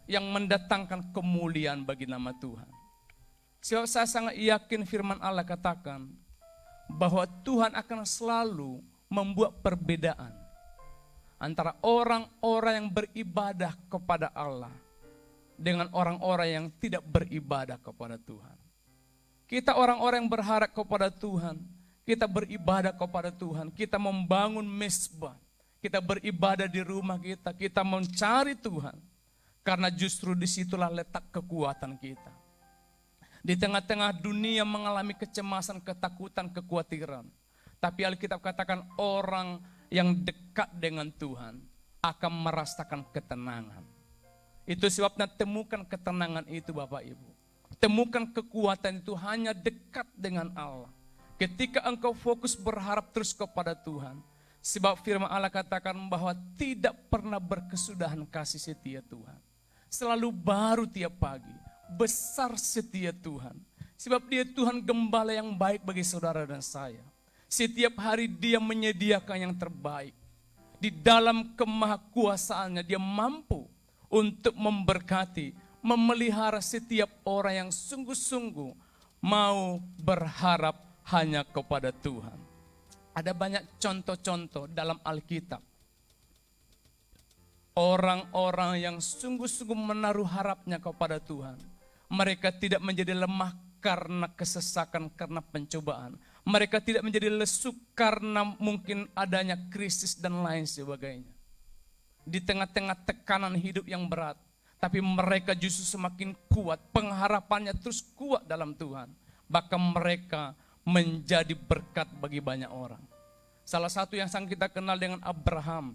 yang mendatangkan kemuliaan bagi nama Tuhan. Sebab saya sangat yakin firman Allah katakan bahwa Tuhan akan selalu membuat perbedaan antara orang-orang yang beribadah kepada Allah dengan orang-orang yang tidak beribadah kepada Tuhan. Kita orang-orang yang berharap kepada Tuhan, kita beribadah kepada Tuhan, kita membangun mezbah, kita beribadah di rumah kita, kita mencari Tuhan. Karena justru disitulah letak kekuatan kita. Di tengah-tengah dunia mengalami kecemasan, ketakutan, kekhawatiran. Tapi Alkitab katakan orang yang dekat dengan Tuhan akan merasakan ketenangan. Itu sebabnya temukan ketenangan itu Bapak Ibu. Temukan kekuatan itu hanya dekat dengan Allah. Ketika engkau fokus berharap terus kepada Tuhan. Sebab firman Allah katakan bahwa tidak pernah berkesudahan kasih setia Tuhan. Selalu baru tiap pagi. Besar setia Tuhan. Sebab dia Tuhan gembala yang baik bagi saudara dan saya. Setiap hari dia menyediakan yang terbaik. Di dalam kemahakuasaannya dia mampu untuk memberkati, memelihara setiap orang yang sungguh-sungguh mau berharap hanya kepada Tuhan. Ada banyak contoh-contoh dalam Alkitab. Orang-orang yang sungguh-sungguh menaruh harapnya kepada Tuhan. Mereka tidak menjadi lemah karena kesesakan, karena pencobaan. Mereka tidak menjadi lesu karena mungkin adanya krisis dan lain sebagainya. Di tengah-tengah tekanan hidup yang berat. Tapi mereka justru semakin kuat. Pengharapannya terus kuat dalam Tuhan. Bahkan mereka menjadi berkat bagi banyak orang. Salah satu yang sangat kita kenal dengan Abraham.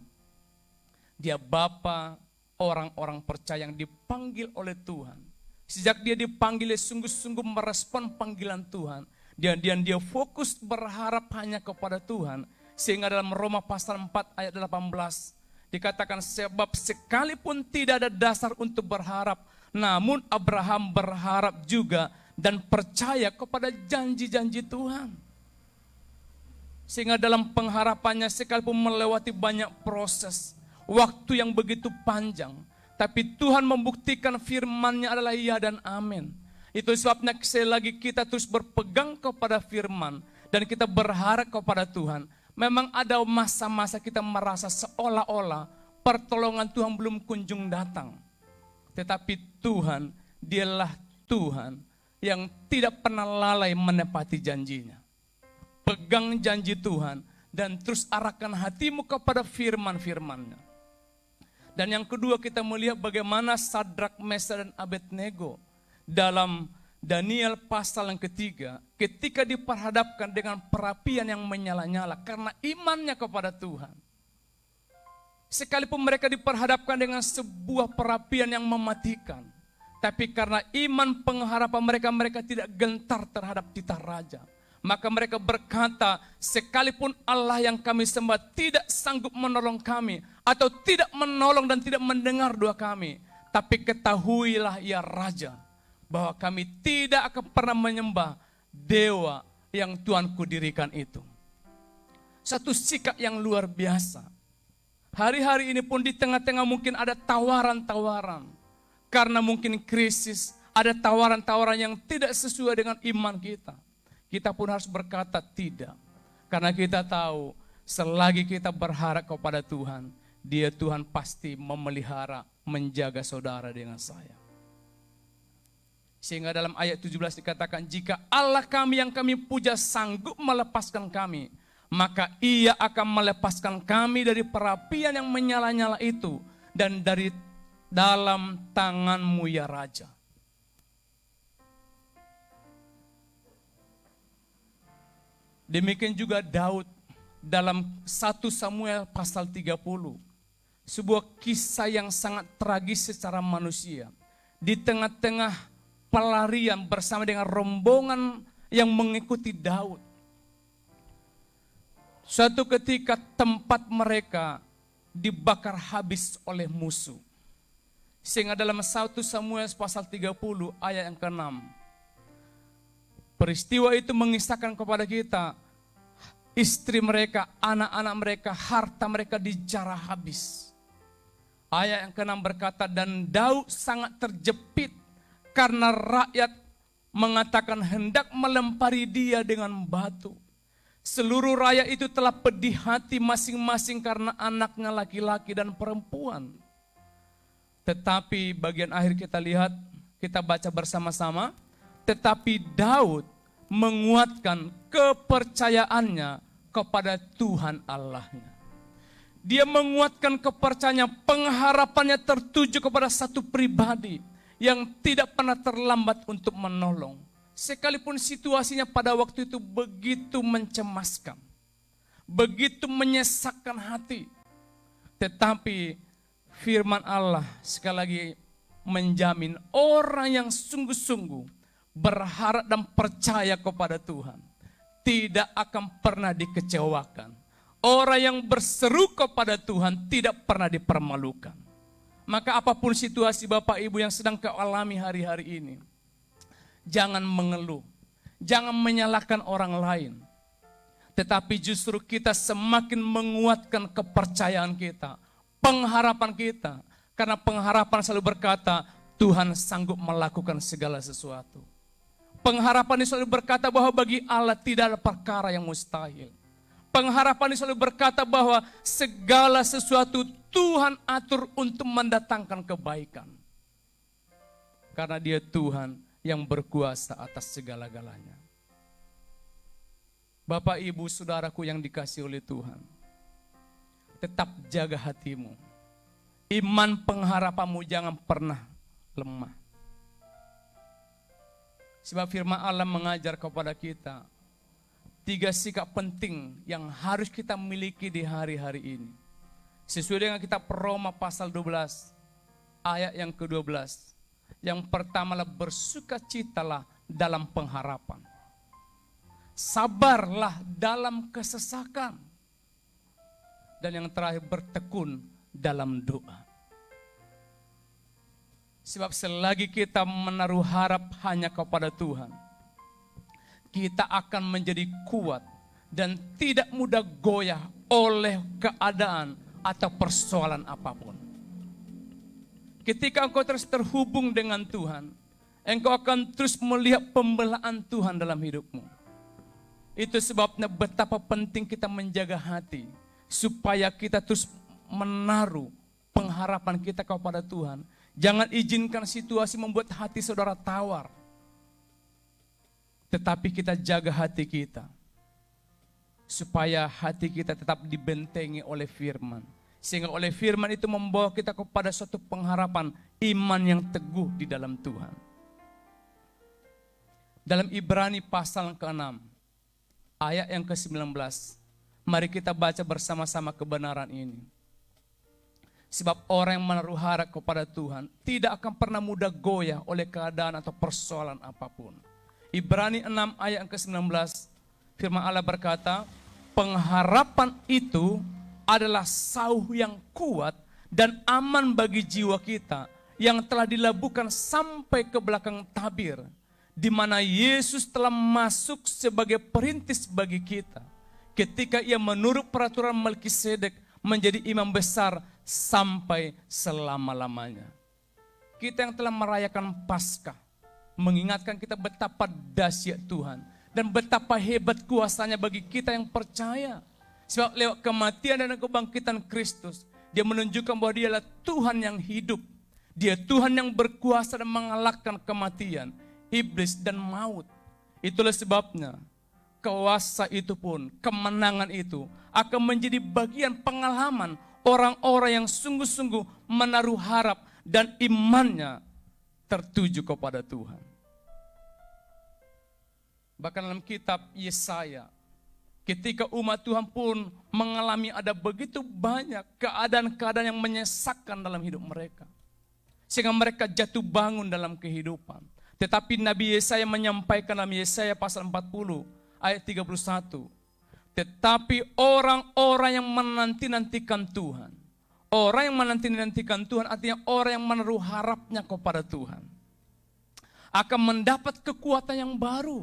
Dia bapa orang-orang percaya yang dipanggil oleh Tuhan. Sejak dia dipanggil, dia sungguh-sungguh merespon panggilan Tuhan. Dia fokus berharap hanya kepada Tuhan. Sehingga dalam Roma pasal 4 ayat 18 dikatakan, sebab sekalipun tidak ada dasar untuk berharap, namun Abraham berharap juga dan percaya kepada janji-janji Tuhan. Sehingga dalam pengharapannya sekalipun melewati banyak proses, waktu yang begitu panjang, tapi Tuhan membuktikan firman-Nya adalah iya dan amin. Itu sebabnya sekali lagi kita terus berpegang kepada firman dan kita berharap kepada Tuhan. Memang ada masa-masa kita merasa seolah-olah pertolongan Tuhan belum kunjung datang. Tetapi Tuhan, dialah Tuhan yang tidak pernah lalai menepati janjinya. Pegang janji Tuhan dan terus arahkan hatimu kepada firman-firman-Nya. Dan yang kedua kita melihat bagaimana Sadrak, Mesak dan Abednego dalam Daniel pasal yang ketiga, ketika diperhadapkan dengan perapian yang menyala-nyala karena imannya kepada Tuhan. Sekalipun mereka diperhadapkan dengan sebuah perapian yang mematikan, tapi karena iman pengharapan mereka, mereka tidak gentar terhadap titah raja. Maka mereka berkata, sekalipun Allah yang kami sembah tidak sanggup menolong kami, atau tidak menolong dan tidak mendengar doa kami, tapi ketahuilah ya Raja, bahwa kami tidak akan pernah menyembah dewa yang Tuanku dirikan itu. Satu sikap yang luar biasa. Hari-hari ini pun di tengah-tengah mungkin ada tawaran-tawaran. Karena mungkin krisis, ada tawaran-tawaran yang tidak sesuai dengan iman kita. Kita pun harus berkata tidak. Karena kita tahu selagi kita berharap kepada Tuhan, Dia Tuhan pasti memelihara, menjaga saudara dengan saya. Sehingga dalam ayat 17 dikatakan, jika Allah kami yang kami puja sanggup melepaskan kami, maka Ia akan melepaskan kami dari perapian yang menyala-nyala itu dan dari dalam tangan-Mu ya Raja. Demikian juga Daud dalam 1 Samuel pasal 30. Sebuah kisah yang sangat tragis secara manusia. Di tengah-tengah pelarian bersama dengan rombongan yang mengikuti Daud. Suatu ketika tempat mereka dibakar habis oleh musuh. Sehingga dalam 1 Samuel pasal 30 ayat yang ke-6. Peristiwa itu mengisahkan kepada kita, istri mereka, anak-anak mereka, harta mereka dijarah habis. Ayat yang ke-6 berkata, dan Daud sangat terjepit karena rakyat mengatakan hendak melempari dia dengan batu. Seluruh rakyat itu telah pedih hati masing-masing karena anaknya laki-laki dan perempuan. Tetapi bagian akhir kita lihat, kita baca bersama-sama. Tetapi Daud menguatkan kepercayaannya kepada Tuhan Allahnya. Dia menguatkan kepercayaannya, pengharapannya tertuju kepada satu pribadi yang tidak pernah terlambat untuk menolong. Sekalipun situasinya pada waktu itu begitu mencemaskan, begitu menyesakkan hati. Tetapi firman Allah sekali lagi menjamin orang yang sungguh-sungguh berharap dan percaya kepada Tuhan tidak akan pernah dikecewakan. Orang yang berseru kepada Tuhan tidak pernah dipermalukan. Maka apapun situasi Bapak Ibu yang sedang kau alami hari-hari ini, jangan mengeluh, jangan menyalahkan orang lain. Tetapi justru kita semakin menguatkan kepercayaan kita, pengharapan kita. Karena pengharapan selalu berkata, Tuhan sanggup melakukan segala sesuatu. Pengharapan ini selalu berkata bahwa bagi Allah tidak ada perkara yang mustahil. Pengharapan ini selalu berkata bahwa segala sesuatu Tuhan atur untuk mendatangkan kebaikan. Karena Dia Tuhan yang berkuasa atas segala-galanya. Bapak, Ibu, Saudaraku yang dikasihi oleh Tuhan, tetap jaga hatimu. Iman pengharapanmu jangan pernah lemah. Sebab firman Allah mengajar kepada kita 3 sikap penting yang harus kita miliki di hari-hari ini. Sesuai dengan kitab Roma pasal 12 ayat yang ke-12. Yang pertama adalah bersukacitalah dalam pengharapan. Sabarlah dalam kesesakan. Dan yang terakhir bertekun dalam doa. Sebab selagi kita menaruh harap hanya kepada Tuhan, kita akan menjadi kuat dan tidak mudah goyah oleh keadaan atau persoalan apapun. Ketika engkau terus terhubung dengan Tuhan, engkau akan terus melihat pembelaan Tuhan dalam hidupmu. Itu sebabnya betapa penting kita menjaga hati, supaya kita terus menaruh pengharapan kita kepada Tuhan. Jangan izinkan situasi membuat hati saudara tawar. Tetapi kita jaga hati kita, supaya hati kita tetap dibentengi oleh firman. Sehingga oleh firman itu membawa kita kepada suatu pengharapan iman yang teguh di dalam Tuhan. Dalam Ibrani pasal ke-6, ayat yang ke-19, mari kita baca bersama-sama kebenaran ini. Sebab orang yang menaruh harap kepada Tuhan tidak akan pernah mudah goyah oleh keadaan atau persoalan apapun. Ibrani 6 ayat yang ke-19, firman Allah berkata, pengharapan itu adalah sauh yang kuat dan aman bagi jiwa kita yang telah dilabuhkan sampai ke belakang tabir, di mana Yesus telah masuk sebagai perintis bagi kita ketika ia menurut peraturan Melkisedek menjadi imam besar sampai selama-lamanya. Kita yang telah merayakan Paskah mengingatkan kita betapa dahsyat Tuhan dan betapa hebat kuasanya bagi kita yang percaya. Sebab lewat kematian dan kebangkitan Kristus, dia menunjukkan bahwa dia adalah Tuhan yang hidup. Dia Tuhan yang berkuasa dan mengalahkan kematian, iblis dan maut. Itulah sebabnya kuasa itu pun, kemenangan itu akan menjadi bagian pengalaman orang-orang yang sungguh-sungguh menaruh harap dan imannya tertuju kepada Tuhan. Bahkan dalam kitab Yesaya, ketika umat Tuhan pun mengalami ada begitu banyak keadaan-keadaan yang menyesakkan dalam hidup mereka, sehingga mereka jatuh bangun dalam kehidupan. Tetapi Nabi Yesaya menyampaikan dalam Yesaya pasal 40 ayat 31, tetapi orang-orang yang menanti-nantikan Tuhan, orang yang menanti-nantikan Tuhan artinya orang yang menaruh harapnya kepada Tuhan, akan mendapat kekuatan yang baru.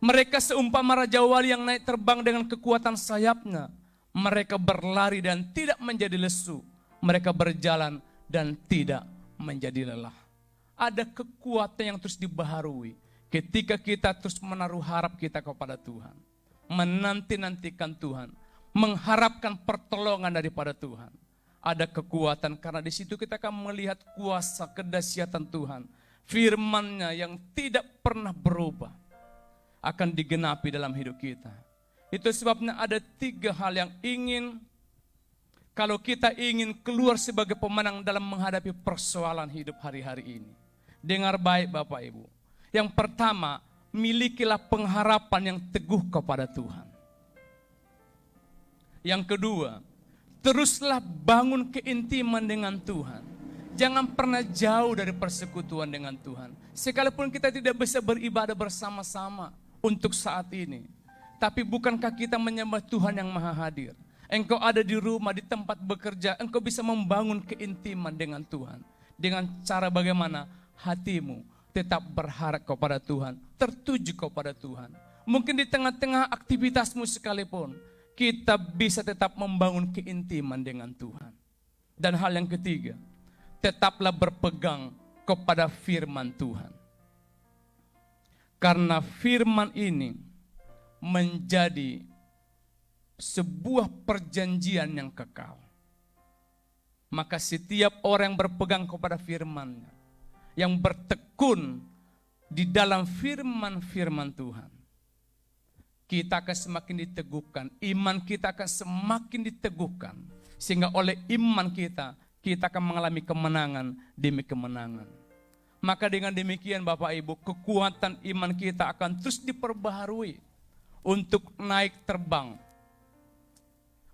Mereka seumpama Raja Wali yang naik terbang dengan kekuatan sayapnya. Mereka berlari dan tidak menjadi lesu. Mereka berjalan dan tidak menjadi lelah. Ada kekuatan yang terus dibaharui ketika kita terus menaruh harap kita kepada Tuhan. Menanti-nantikan Tuhan. Mengharapkan pertolongan daripada Tuhan. Ada kekuatan karena di situ kita akan melihat kuasa kedahsyatan Tuhan. Firman-Nya yang tidak pernah berubah akan digenapi dalam hidup kita. Itu sebabnya ada 3 hal yang ingin, kalau kita ingin keluar sebagai pemenang dalam menghadapi persoalan hidup hari-hari ini. Dengar baik Bapak Ibu. Yang pertama, milikilah pengharapan yang teguh kepada Tuhan. Yang kedua, teruslah bangun keintiman dengan Tuhan. Jangan pernah jauh dari persekutuan dengan Tuhan. Sekalipun kita tidak bisa beribadah bersama-sama untuk saat ini. Tapi bukankah kita menyembah Tuhan yang maha hadir? Engkau ada di rumah, di tempat bekerja, engkau bisa membangun keintiman dengan Tuhan. Dengan cara bagaimana? Hatimu tetap berharap kepada Tuhan, tertuju kepada Tuhan. Mungkin di tengah-tengah aktivitasmu sekalipun, kita bisa tetap membangun keintiman dengan Tuhan. Dan hal yang ketiga, tetaplah berpegang kepada firman Tuhan. Karena firman ini menjadi sebuah perjanjian yang kekal. Maka setiap orang yang berpegang kepada firman-Nya, yang bertekun di dalam firman-firman Tuhan, kita akan semakin diteguhkan, iman kita akan semakin diteguhkan. Sehingga oleh iman kita akan mengalami kemenangan demi kemenangan. Maka dengan demikian Bapak Ibu, kekuatan iman kita akan terus diperbaharui untuk naik terbang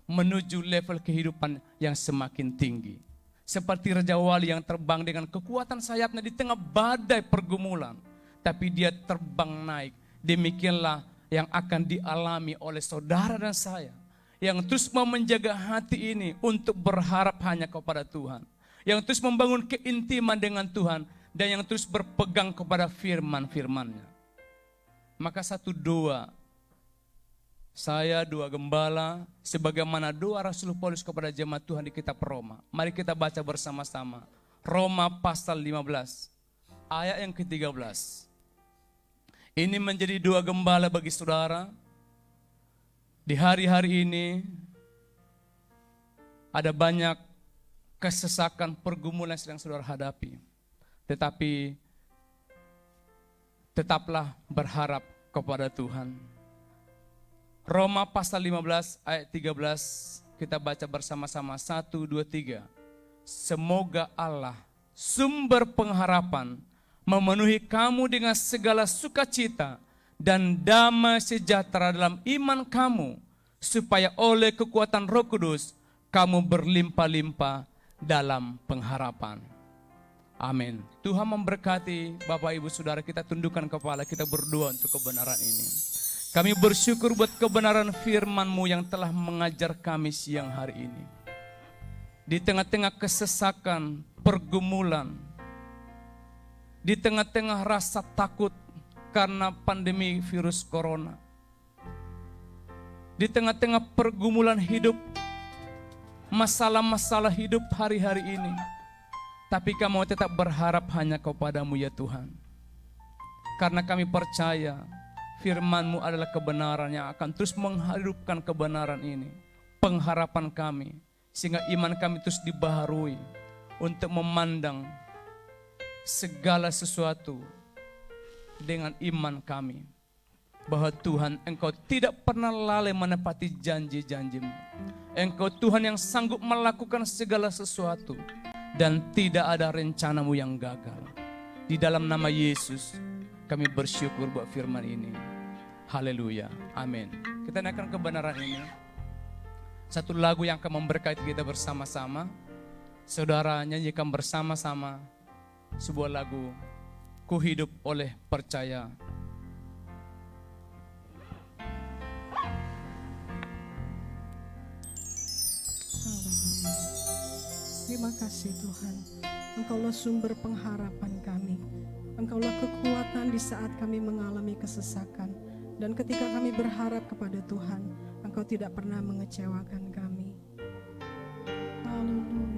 menuju level kehidupan yang semakin tinggi. Seperti Raja Wali yang terbang dengan kekuatan sayapnya di tengah badai pergumulan, tapi dia terbang naik. Demikianlah yang akan dialami oleh saudara dan saya, yang terus mau menjaga hati ini untuk berharap hanya kepada Tuhan, yang terus membangun keintiman dengan Tuhan, dan yang terus berpegang kepada firman-firman-Nya. Maka satu doa, saya doa gembala, sebagaimana doa Rasul Paulus kepada jemaat Tuhan di kitab Roma. Mari kita baca bersama-sama. Roma pasal 15, ayat yang ke-13. Ini menjadi doa gembala bagi saudara, Di hari-hari ini ada banyak kesesakan, pergumulan yang sedang saudara hadapi. Tetapi tetaplah berharap kepada Tuhan. Roma pasal 15 ayat 13 kita baca bersama-sama. 1, 2, 3. Semoga Allah, sumber pengharapan, memenuhi kamu dengan segala sukacita dan damai sejahtera dalam iman kamu, supaya oleh kekuatan Roh Kudus kamu berlimpah-limpah dalam pengharapan. Amin. Tuhan memberkati Bapak Ibu Saudara, kita tundukkan kepala, kita berdoa untuk kebenaran ini. Kami bersyukur buat kebenaran firman-Mu yang telah mengajar kami siang hari ini. Di tengah-tengah kesesakan, pergumulan, di tengah-tengah rasa takut karena pandemi virus corona, di tengah-tengah pergumulan hidup, masalah-masalah hidup hari-hari ini, tapi kami tetap berharap hanya kepada-Mu ya Tuhan. Karena kami percaya firman-Mu adalah kebenaran yang akan terus menghidupkan kebenaran ini, pengharapan kami, sehingga iman kami terus dibaharui untuk memandang segala sesuatu dengan iman kami, bahwa Tuhan, Engkau tidak pernah lalai menepati janji-janji-Mu. Engkau Tuhan yang sanggup melakukan segala sesuatu, dan tidak ada rencana-Mu yang gagal. Di dalam nama Yesus kami bersyukur buat firman ini. Haleluya, amin. Kita naikkan kebenaran ini. Satu lagu yang akan memberkati kita bersama-sama. Saudara nyanyikan bersama-sama sebuah lagu, Ku Hidup Oleh Percaya. Terima kasih Tuhan, Engkaulah sumber pengharapan kami. Engkaulah kekuatan di saat kami mengalami kesesakan. Dan ketika kami berharap kepada Tuhan, Engkau tidak pernah mengecewakan kami. Haleluya.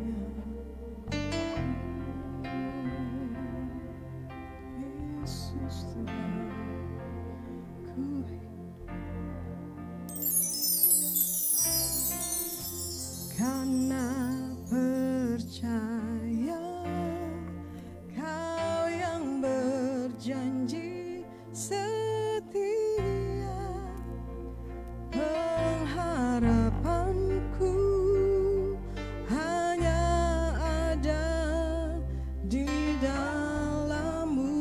Yesus Tuhan, karena percaya Kau yang berjanji setia, pengharapanku hanya ada di dalam-Mu.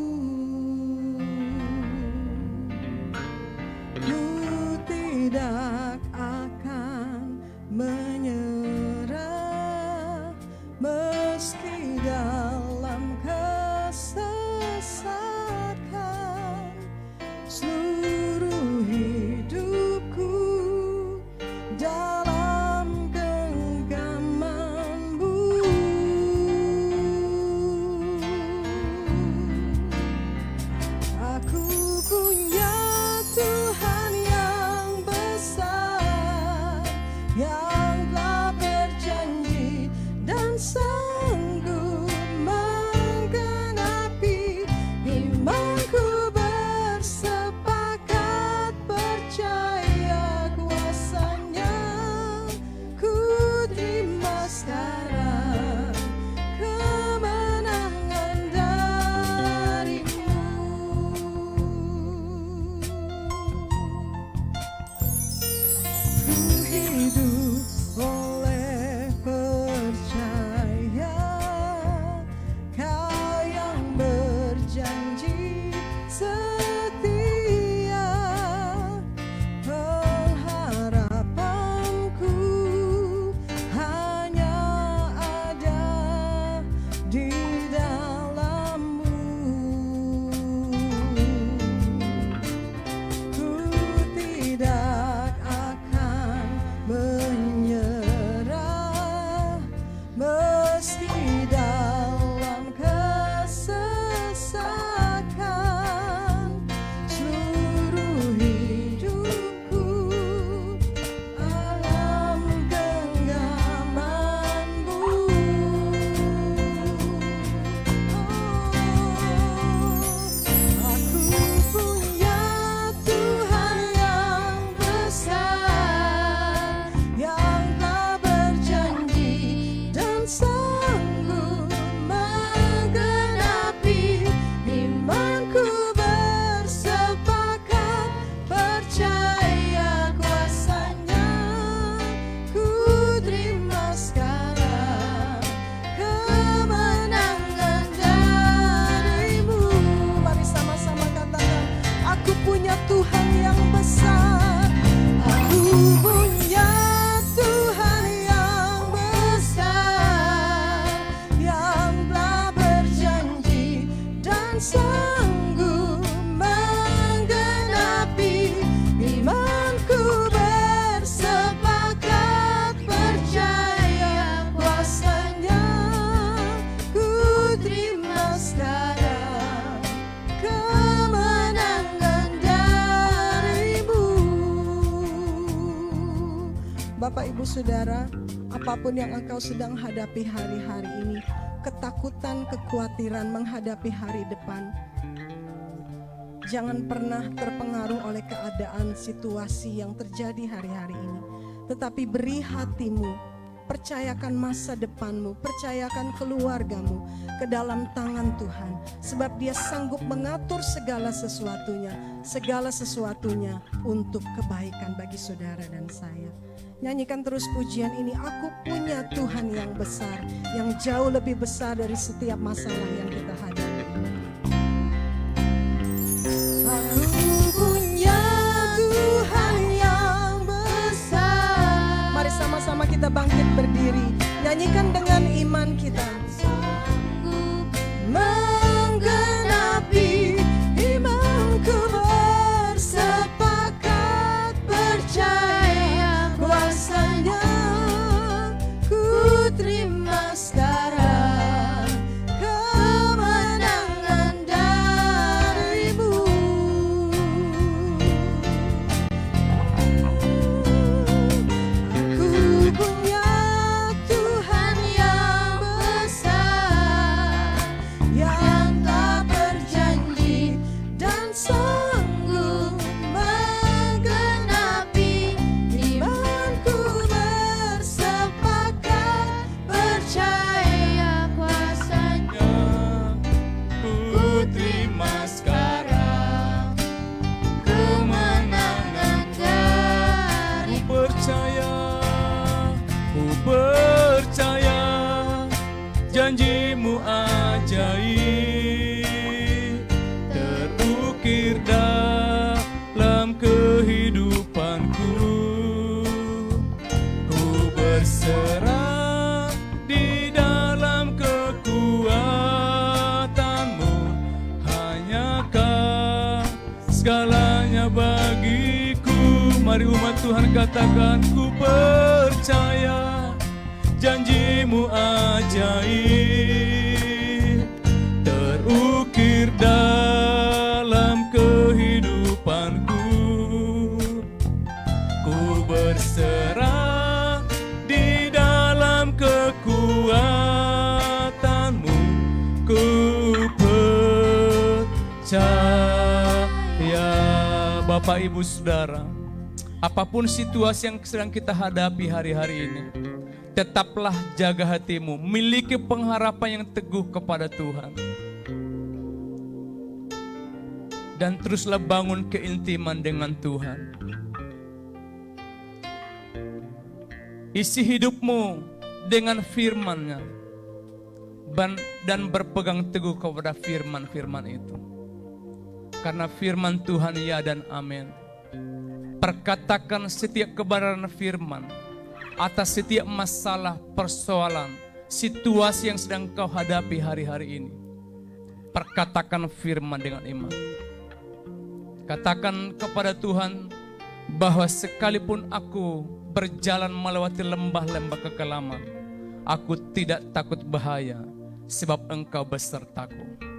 sanggup menggenapi imanku, bersepakat percaya kuasanya. Ku terima sekarang kemenangan darimu. Bapak Ibu Saudara, apapun yang engkau sedang hadapi hari-hari ini, ketakutan, kekhawatiran menghadapi hari depan, jangan pernah terpengaruh oleh keadaan situasi yang terjadi hari-hari ini. Tetapi beri hatimu, percayakan masa depanmu, percayakan keluargamu ke dalam tangan Tuhan. Sebab Dia sanggup mengatur segala sesuatunya untuk kebaikan bagi saudara dan saya. Nyanyikan terus pujian ini. Aku punya Tuhan yang besar, yang jauh lebih besar dari setiap masalah yang kita hadapi. Aku punya Tuhan yang besar. Mari sama-sama kita bangkit berdiri, nyanyikan dengan iman kita. Menggenapi imanku, bersepakat percaya kuasanya. Ku terima sekarang kemenangan darimu. Aku punya Tuhan yang besar, yang tak berjanji dan sanggup menggenapi imanku, bersepakat percaya kuasanya. Ku terima sekarang Kemenangan dari ku percaya janjimu ajaib terukir dalam kehidupanku. Ku berserah di dalam kekuatanmu, hanyakah segalanya bagiku. Mari umat Tuhan katakan, ku percaya janjimu ajaib terukir dalam kehidupanku. Ku berserah di dalam kekuatanmu. Ku percaya. Bapak Ibu Saudara, apapun situasi yang sedang kita hadapi hari-hari ini, tetaplah jaga hatimu, miliki pengharapan yang teguh kepada Tuhan. Dan teruslah bangun keintiman dengan Tuhan. Isi hidupmu dengan firman-Nya dan berpegang teguh kepada firman-firman itu. Karena firman Tuhan ya dan amin. Perkatakan setiap kebenaran firman atas setiap masalah, persoalan, situasi yang sedang kau hadapi hari-hari ini. Perkatakan firman dengan iman. Katakan kepada Tuhan bahwa sekalipun aku berjalan melewati lembah-lembah kekelaman, aku tidak takut bahaya, sebab Engkau besertaku.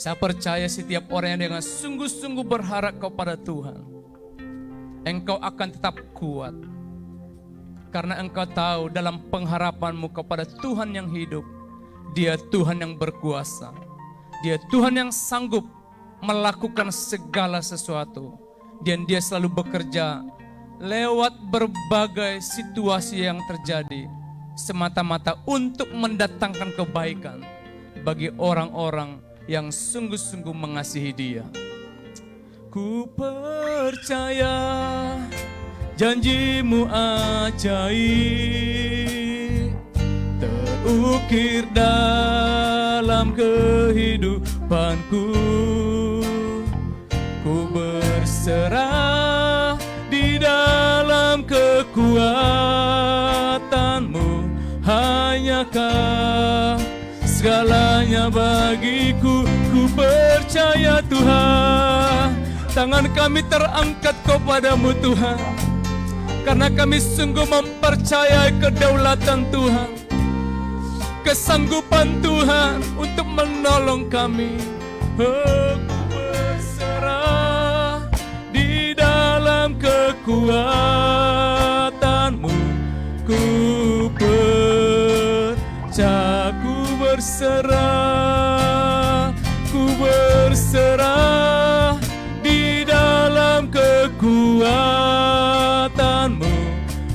Saya percaya setiap orang yang dengan sungguh-sungguh berharap kepada Tuhan, engkau akan tetap kuat. Karena engkau tahu dalam pengharapanmu kepada Tuhan yang hidup, Dia Tuhan yang berkuasa. Dia Tuhan yang sanggup melakukan segala sesuatu. Dan Dia selalu bekerja lewat berbagai situasi yang terjadi, semata-mata untuk mendatangkan kebaikan bagi orang-orang yang sungguh-sungguh mengasihi Dia. Ku percaya janjimu ajaib terukir dalam kehidupanku. Ku berserah di dalam kekuatanmu, hanyakah segalanya bagiku. Ku percaya Tuhan, tangan kami terangkat kepadamu Tuhan, karena kami sungguh mempercayai kedaulatan Tuhan, kesanggupan Tuhan untuk menolong kami. Oh, ku berserah di dalam kekuatanmu. Ku percaya, ku berserah di dalam kekuatanmu.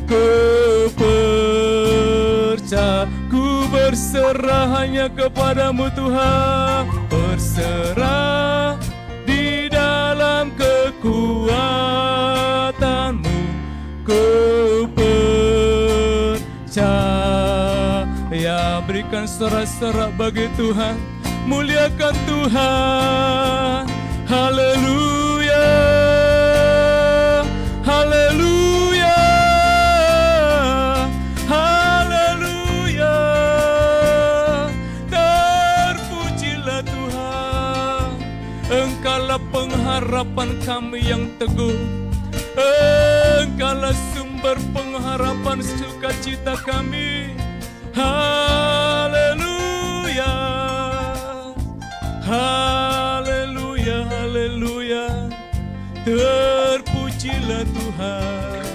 Ku percaya, ku berserah hanya kepadamu Tuhan. Berserah di dalam kekuatanmu. Ku percaya. Berikan sorak-sorak bagi Tuhan, muliakan Tuhan. Haleluya, haleluya, haleluya. Terpujilah Tuhan, Engkaulah pengharapan kami yang teguh, Engkaulah sumber pengharapan sukacita kami. Haleluya, haleluya, haleluya. Terpujilah Tuhan.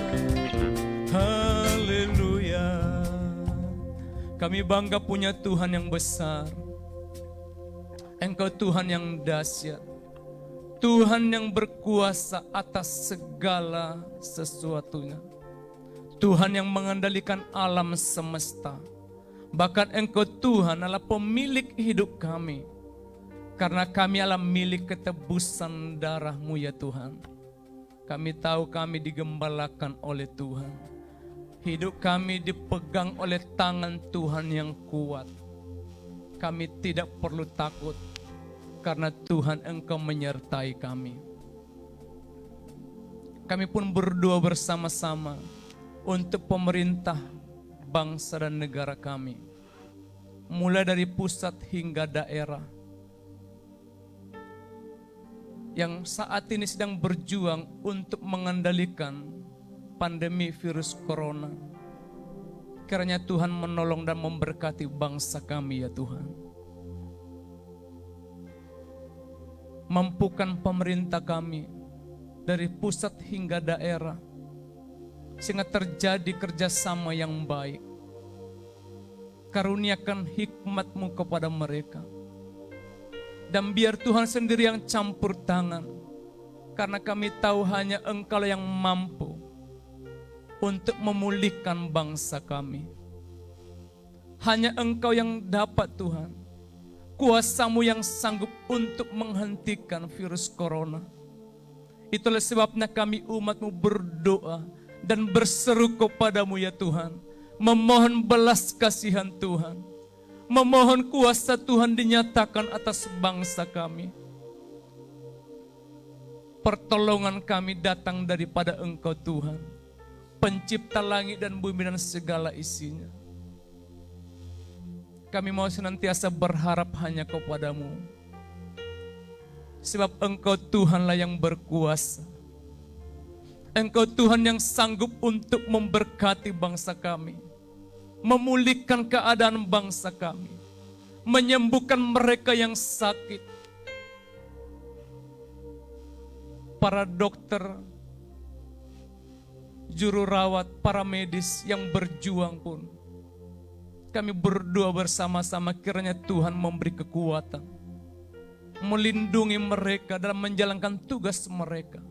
Haleluya. Kami bangga punya Tuhan yang besar. Engkau Tuhan yang dahsyat, Tuhan yang berkuasa atas segala sesuatunya, Tuhan yang mengendalikan alam semesta. Bahkan Engkau Tuhan adalah pemilik hidup kami, karena kami adalah milik ketebusan darah-Mu ya Tuhan. Kami tahu kami digembalakan oleh Tuhan. Hidup kami dipegang oleh tangan Tuhan yang kuat. Kami tidak perlu takut, karena Tuhan Engkau menyertai kami. Kami pun berdoa bersama-sama untuk pemerintah, bangsa dan negara kami, mulai dari pusat hingga daerah, yang saat ini sedang berjuang untuk mengendalikan pandemi virus corona. Kiranya Tuhan menolong dan memberkati bangsa kami ya Tuhan. Mampukan pemerintah kami dari pusat hingga daerah, sehingga terjadi kerjasama yang baik. Karuniakan hikmat-Mu kepada mereka. Dan biar Tuhan sendiri yang campur tangan. Karena kami tahu hanya Engkau yang mampu untuk memulihkan bangsa kami. Hanya Engkau yang dapat Tuhan. Kuasa-Mu yang sanggup untuk menghentikan virus corona. Itulah sebabnya kami umat-Mu berdoa dan berseru kepadamu ya Tuhan, memohon belas kasihan Tuhan, memohon kuasa Tuhan dinyatakan atas bangsa kami. Pertolongan kami datang daripada Engkau Tuhan, pencipta langit dan bumi dan segala isinya. Kami mau senantiasa berharap hanya kepadamu, sebab Engkau Tuhanlah yang berkuasa. Engkau Tuhan yang sanggup untuk memberkati bangsa kami, memulihkan keadaan bangsa kami, menyembuhkan mereka yang sakit. Para dokter, juru rawat, para medis yang berjuang pun, kami berdoa bersama-sama kiranya Tuhan memberi kekuatan, melindungi mereka dalam menjalankan tugas mereka.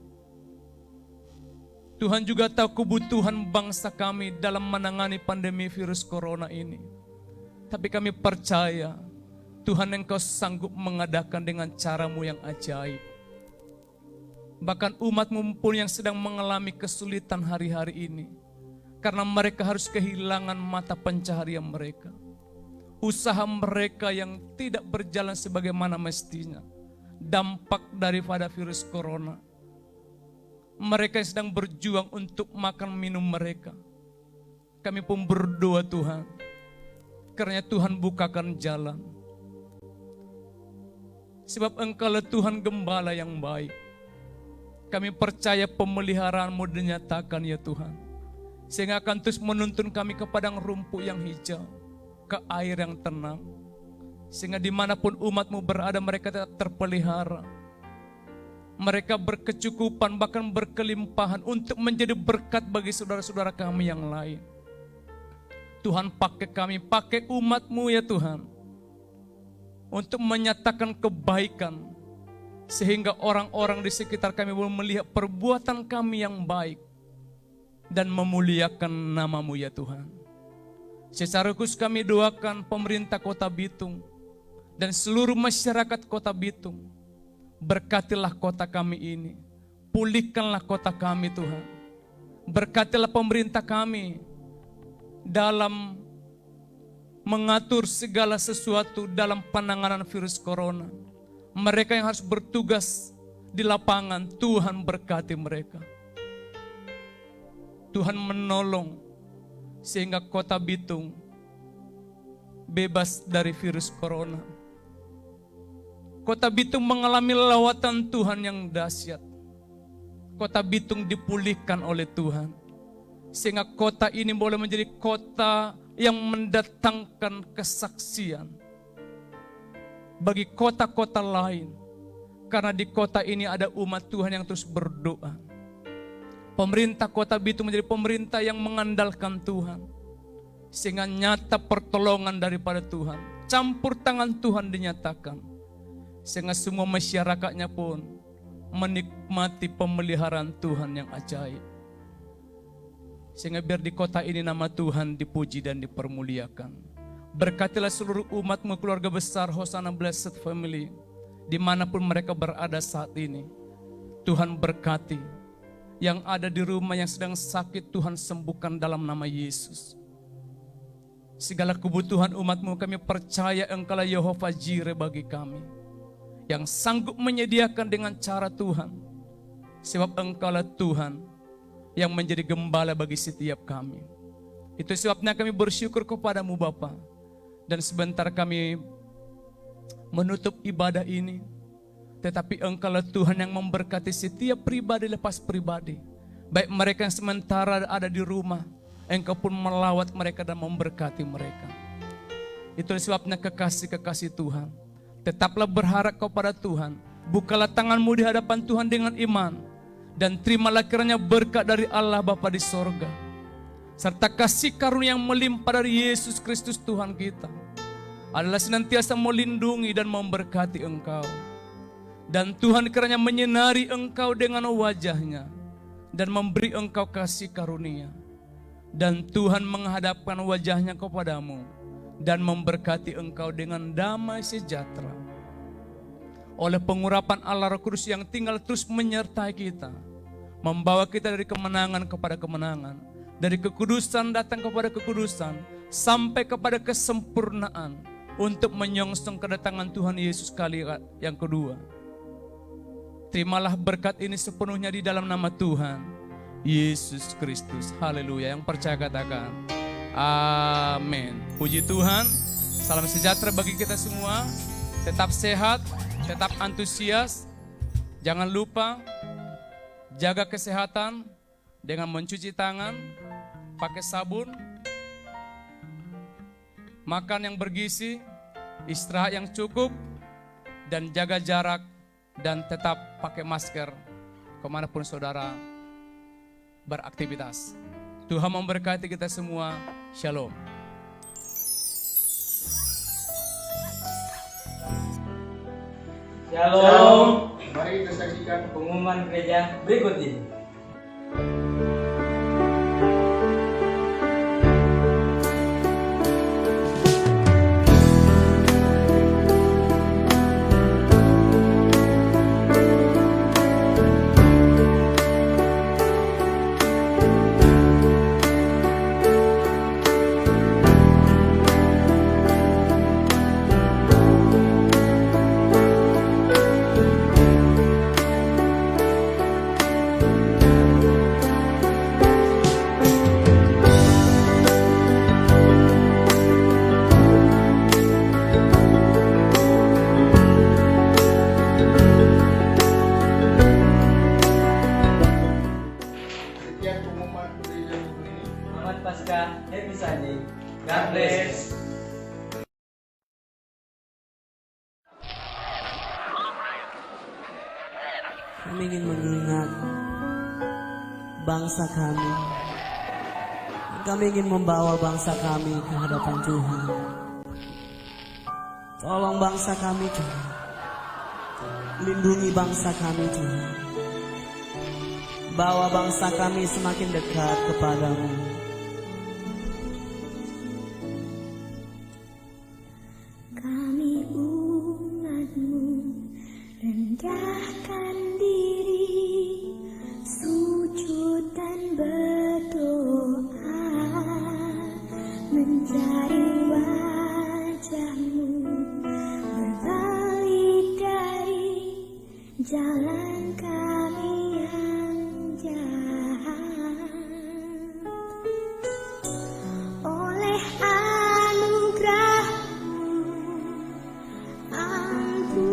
Tuhan juga tahu kebutuhan bangsa kami dalam menangani pandemi virus corona ini. Tapi kami percaya Tuhan Engkau sanggup mengadakan dengan cara-Mu yang ajaib. Bahkan umat-Mu pun yang sedang mengalami kesulitan hari-hari ini, karena mereka harus kehilangan mata pencaharian mereka. Usaha mereka yang tidak berjalan sebagaimana mestinya, dampak daripada virus corona. Mereka yang sedang berjuang untuk makan minum mereka. Kami pun berdoa Tuhan, kiranya Tuhan bukakan jalan, Sebab Engkaulah Tuhan Gembala yang baik. Kami percaya pemeliharaan-Mu dinyatakan ya Tuhan. Sehingga akan terus menuntun kami ke padang rumput yang hijau, ke air yang tenang. Sehingga dimanapun umat-Mu berada, mereka tetap terpelihara. Mereka berkecukupan, bahkan berkelimpahan untuk menjadi berkat bagi saudara-saudara kami yang lain. Tuhan, pakai kami, pakai umat-Mu ya Tuhan, untuk menyatakan kebaikan, sehingga orang-orang di sekitar kami boleh melihat perbuatan kami yang baik, dan memuliakan nama-Mu ya Tuhan. Secara khusus kami doakan pemerintah Kota Bitung, dan seluruh masyarakat Kota Bitung. Berkatilah kota kami ini, pulihkanlah kota kami Tuhan. Berkatilah pemerintah kami dalam mengatur segala sesuatu dalam penanganan virus corona. Mereka yang harus bertugas di lapangan, Tuhan berkati mereka. Tuhan menolong sehingga Kota Bitung bebas dari virus corona. Kota Bitung mengalami lawatan Tuhan yang dahsyat. Kota Bitung dipulihkan oleh Tuhan. Sehingga kota ini boleh menjadi kota yang mendatangkan kesaksian bagi kota-kota lain. Karena di kota ini ada umat Tuhan yang terus berdoa. Pemerintah Kota Bitung menjadi pemerintah yang mengandalkan Tuhan. Sehingga nyata pertolongan daripada Tuhan. Campur tangan Tuhan dinyatakan. Sehingga semua masyarakatnya pun menikmati pemeliharaan Tuhan yang ajaib. Sehingga biar di kota ini nama Tuhan dipuji dan dipermuliakan. Berkatilah seluruh umat-Mu, keluarga besar Hosanna Blessed Family, dimanapun mereka berada saat ini. Tuhan berkati. Yang ada di rumah yang sedang sakit, Tuhan sembuhkan dalam nama Yesus. Segala kebutuhan umat-Mu kami percaya Engkaulah Yehova Jireh bagi kami, yang sanggup menyediakan dengan cara Tuhan. Sebab Engkaulah Tuhan yang menjadi gembala bagi setiap kami. Itu sebabnya kami bersyukur kepada-Mu Bapa. Dan sebentar kami menutup ibadah ini, tetapi Engkaulah Tuhan yang memberkati setiap pribadi lepas pribadi. Baik mereka yang sementara ada di rumah, Engkau pun melawat mereka dan memberkati mereka. Itu sebabnya kekasih-kekasih Tuhan, tetaplah berharap kepada Tuhan. Bukalah tangan-Mu di hadapan Tuhan dengan iman. Dan terimalah kiranya berkat dari Allah Bapa di sorga. Serta kasih karunia yang melimpah dari Yesus Kristus Tuhan kita adalah senantiasa melindungi dan memberkati engkau. Dan Tuhan kiranya menyinari engkau dengan wajah-Nya dan memberi engkau kasih karunia. Dan Tuhan menghadapkan wajah-Nya kepadamu dan memberkati engkau dengan damai sejahtera. Oleh pengurapan Allah Roh Kudus yang tinggal terus menyertai kita, membawa kita dari kemenangan kepada kemenangan, dari kekudusan datang kepada kekudusan, sampai kepada kesempurnaan untuk menyongsong kedatangan Tuhan Yesus kali yang kedua. Terimalah berkat ini sepenuhnya di dalam nama Tuhan Yesus Kristus. Haleluya. Yang percaya katakan amin. Puji Tuhan. Salam sejahtera bagi kita semua. Tetap sehat, tetap antusias. Jangan lupa jaga kesehatan dengan mencuci tangan, pakai sabun, makan yang bergizi, istirahat yang cukup, dan jaga jarak, dan tetap pakai masker kemanapun saudara beraktivitas. Tuhan memberkati kita semua. Shalom. Shalom. Mari kita saksikan pengumuman gereja berikut ini. Kami ingin mengingat bangsa kami. Kami ingin membawa bangsa kami ke hadapan Tuhan. Tolong bangsa kami Tuhan. Lindungi bangsa kami Tuhan. Bawa bangsa kami semakin dekat kepadamu. Kami umat-Mu rendahkan diri, sujud dan berdoa, mencari wajah-Mu, berbalik dari jalan kami yang jahat. Oleh anugerah-Mu ampunilah,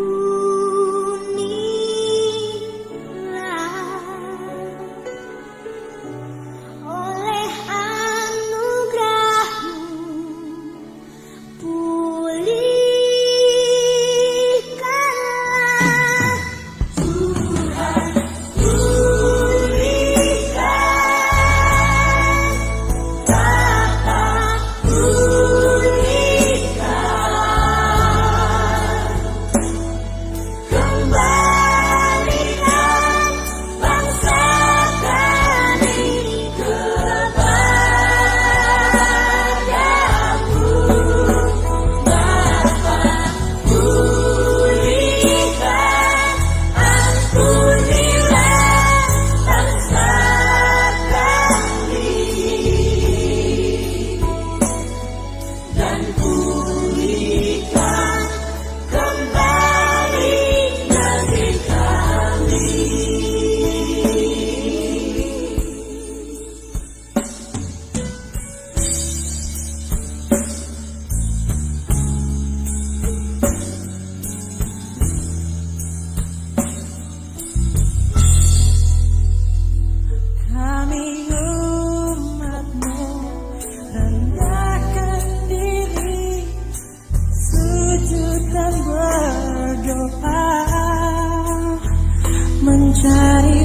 oleh anugerah-Mu pulihkanlah. Tuhan, pulihkan, Bapa, pulihkan, kembalikan bangsa kami kepadamu. Bapa, pulihkan, ampunilah bangsa kami, dan pulihkan kembali negeri kami. Kami umat-Mu rendahkan diri, sujud dan berdoa, mencari